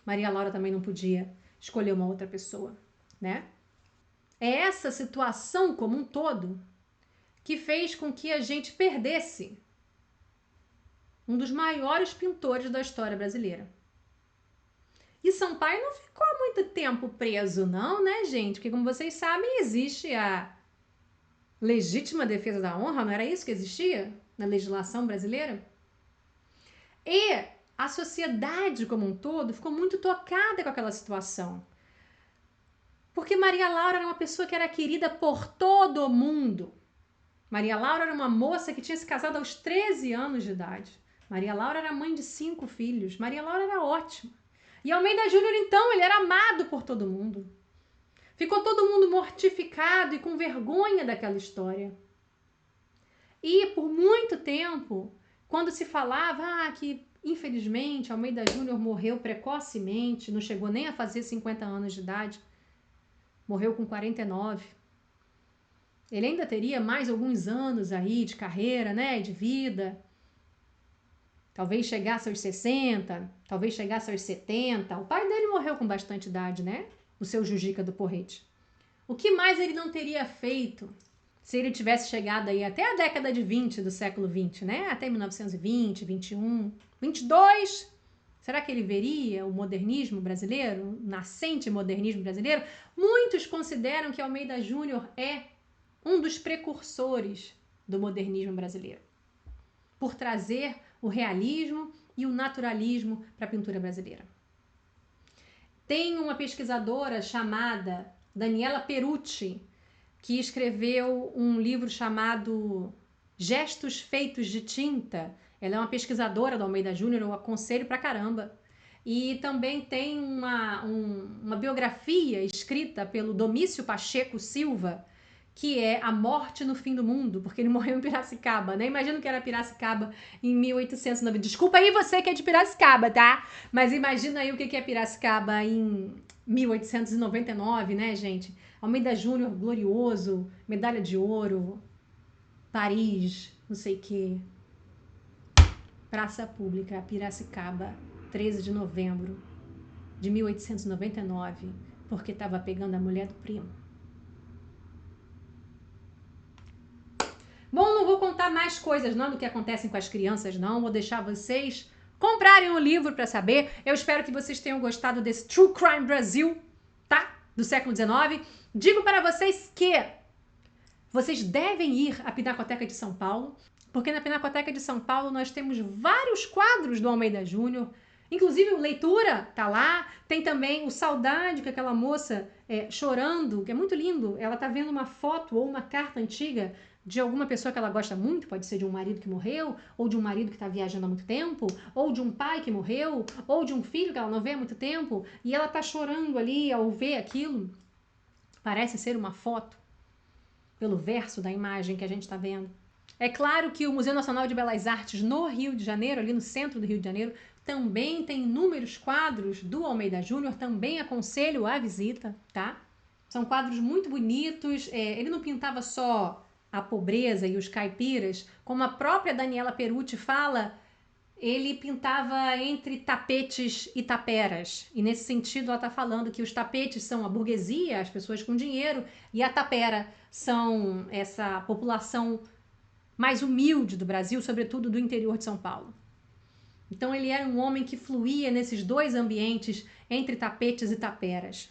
Maria Laura também não podia escolher uma outra pessoa, né? É essa situação como um todo que fez com que a gente perdesse um dos maiores pintores da história brasileira. E Sampaio não ficou muito tempo preso não, né, gente? Porque como vocês sabem, existe a legítima defesa da honra, não era isso que existia na legislação brasileira? E a sociedade como um todo ficou muito tocada com aquela situação. Porque Maria Laura era uma pessoa que era querida por todo mundo. Maria Laura era uma moça que tinha se casado aos 13 anos de idade. Maria Laura era mãe de 5 filhos. Maria Laura era ótima. E Almeida Júnior, então, ele era amado por todo mundo. Ficou todo mundo mortificado e com vergonha daquela história. E por muito tempo, quando se falava que, infelizmente, Almeida Júnior morreu precocemente, não chegou nem a fazer 50 anos de idade, morreu com 49. Ele ainda teria mais alguns anos aí de carreira, né, de vida. talvez chegasse aos 60, talvez chegasse aos 70. O pai dele morreu com bastante idade, né? O seu Jujica do Porrete. O que mais ele não teria feito se ele tivesse chegado aí até a década de 20 do século 20, né? Até 1920, 21, 22. Será que ele veria o modernismo brasileiro, o nascente modernismo brasileiro? Muitos consideram que Almeida Júnior é um dos precursores do modernismo brasileiro, por trazer o realismo e o naturalismo para a pintura brasileira. Tem uma pesquisadora chamada Daniela Perucci, que escreveu um livro chamado Gestos Feitos de Tinta. Ela é uma pesquisadora do Almeida Júnior, eu aconselho pra caramba. E também tem uma biografia escrita pelo Domício Pacheco Silva, que é A Morte no Fim do Mundo, porque ele morreu em Piracicaba, né? Imagino que era Piracicaba em 1890. Desculpa aí você que é de Piracicaba, tá? Mas imagina aí o que é Piracicaba em 1899, né, gente? Almeida Júnior, glorioso, medalha de ouro, Paris, não sei o quê. Praça Pública, Piracicaba, 13 de novembro de 1899, porque estava pegando a mulher do primo. Bom, não vou contar mais coisas não do que acontecem com as crianças, não. Vou deixar vocês comprarem o livro para saber. Eu espero que vocês tenham gostado desse True Crime Brasil, tá? Do século XIX. Digo para vocês que vocês devem ir à Pinacoteca de São Paulo, porque na Pinacoteca de São Paulo nós temos vários quadros do Almeida Júnior, inclusive o Leitura tá lá, tem também o Saudade, que é aquela moça chorando, que é muito lindo, ela tá vendo uma foto ou uma carta antiga de alguma pessoa que ela gosta muito, pode ser de um marido que morreu, ou de um marido que está viajando há muito tempo, ou de um pai que morreu, ou de um filho que ela não vê há muito tempo, e ela tá chorando ali ao ver aquilo. Parece ser uma foto, pelo verso da imagem que a gente está vendo. É claro que o Museu Nacional de Belas Artes no Rio de Janeiro, ali no centro do Rio de Janeiro, também tem inúmeros quadros do Almeida Júnior, também aconselho a visita, tá? São quadros muito bonitos, ele não pintava só a pobreza e os caipiras, como a própria Daniela Perucci fala, ele pintava entre tapetes e taperas. E nesse sentido ela está falando que os tapetes são a burguesia, as pessoas com dinheiro, e a tapera são essa população mais humilde do Brasil, sobretudo do interior de São Paulo. Então ele era um homem que fluía nesses dois ambientes, entre tapetes e taperas.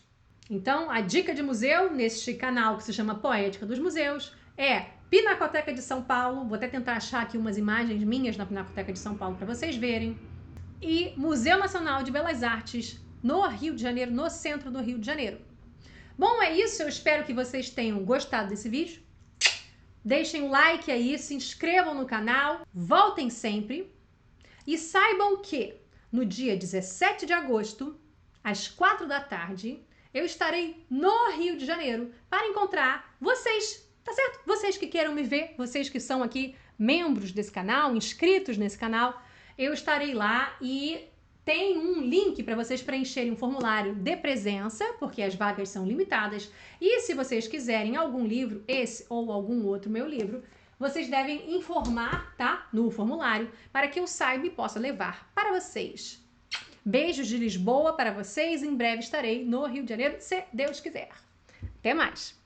Então a dica de museu neste canal que se chama Poética dos Museus é Pinacoteca de São Paulo, vou até tentar achar aqui umas imagens minhas na Pinacoteca de São Paulo para vocês verem, e Museu Nacional de Belas Artes no Rio de Janeiro, no centro do Rio de Janeiro. Bom, é isso, eu espero que vocês tenham gostado desse vídeo. Deixem o like aí, se inscrevam no canal, voltem sempre e saibam que no dia 17 de agosto, às 4 da tarde, eu estarei no Rio de Janeiro para encontrar vocês, tá certo? Vocês que queiram me ver, vocês que são aqui membros desse canal, inscritos nesse canal, eu estarei lá e tem um link para vocês preencherem um formulário de presença, porque as vagas são limitadas, e se vocês quiserem algum livro, esse ou algum outro meu livro, vocês devem informar, tá, no formulário, para que eu saiba e possa levar para vocês. Beijos de Lisboa para vocês, em breve estarei no Rio de Janeiro, se Deus quiser. Até mais!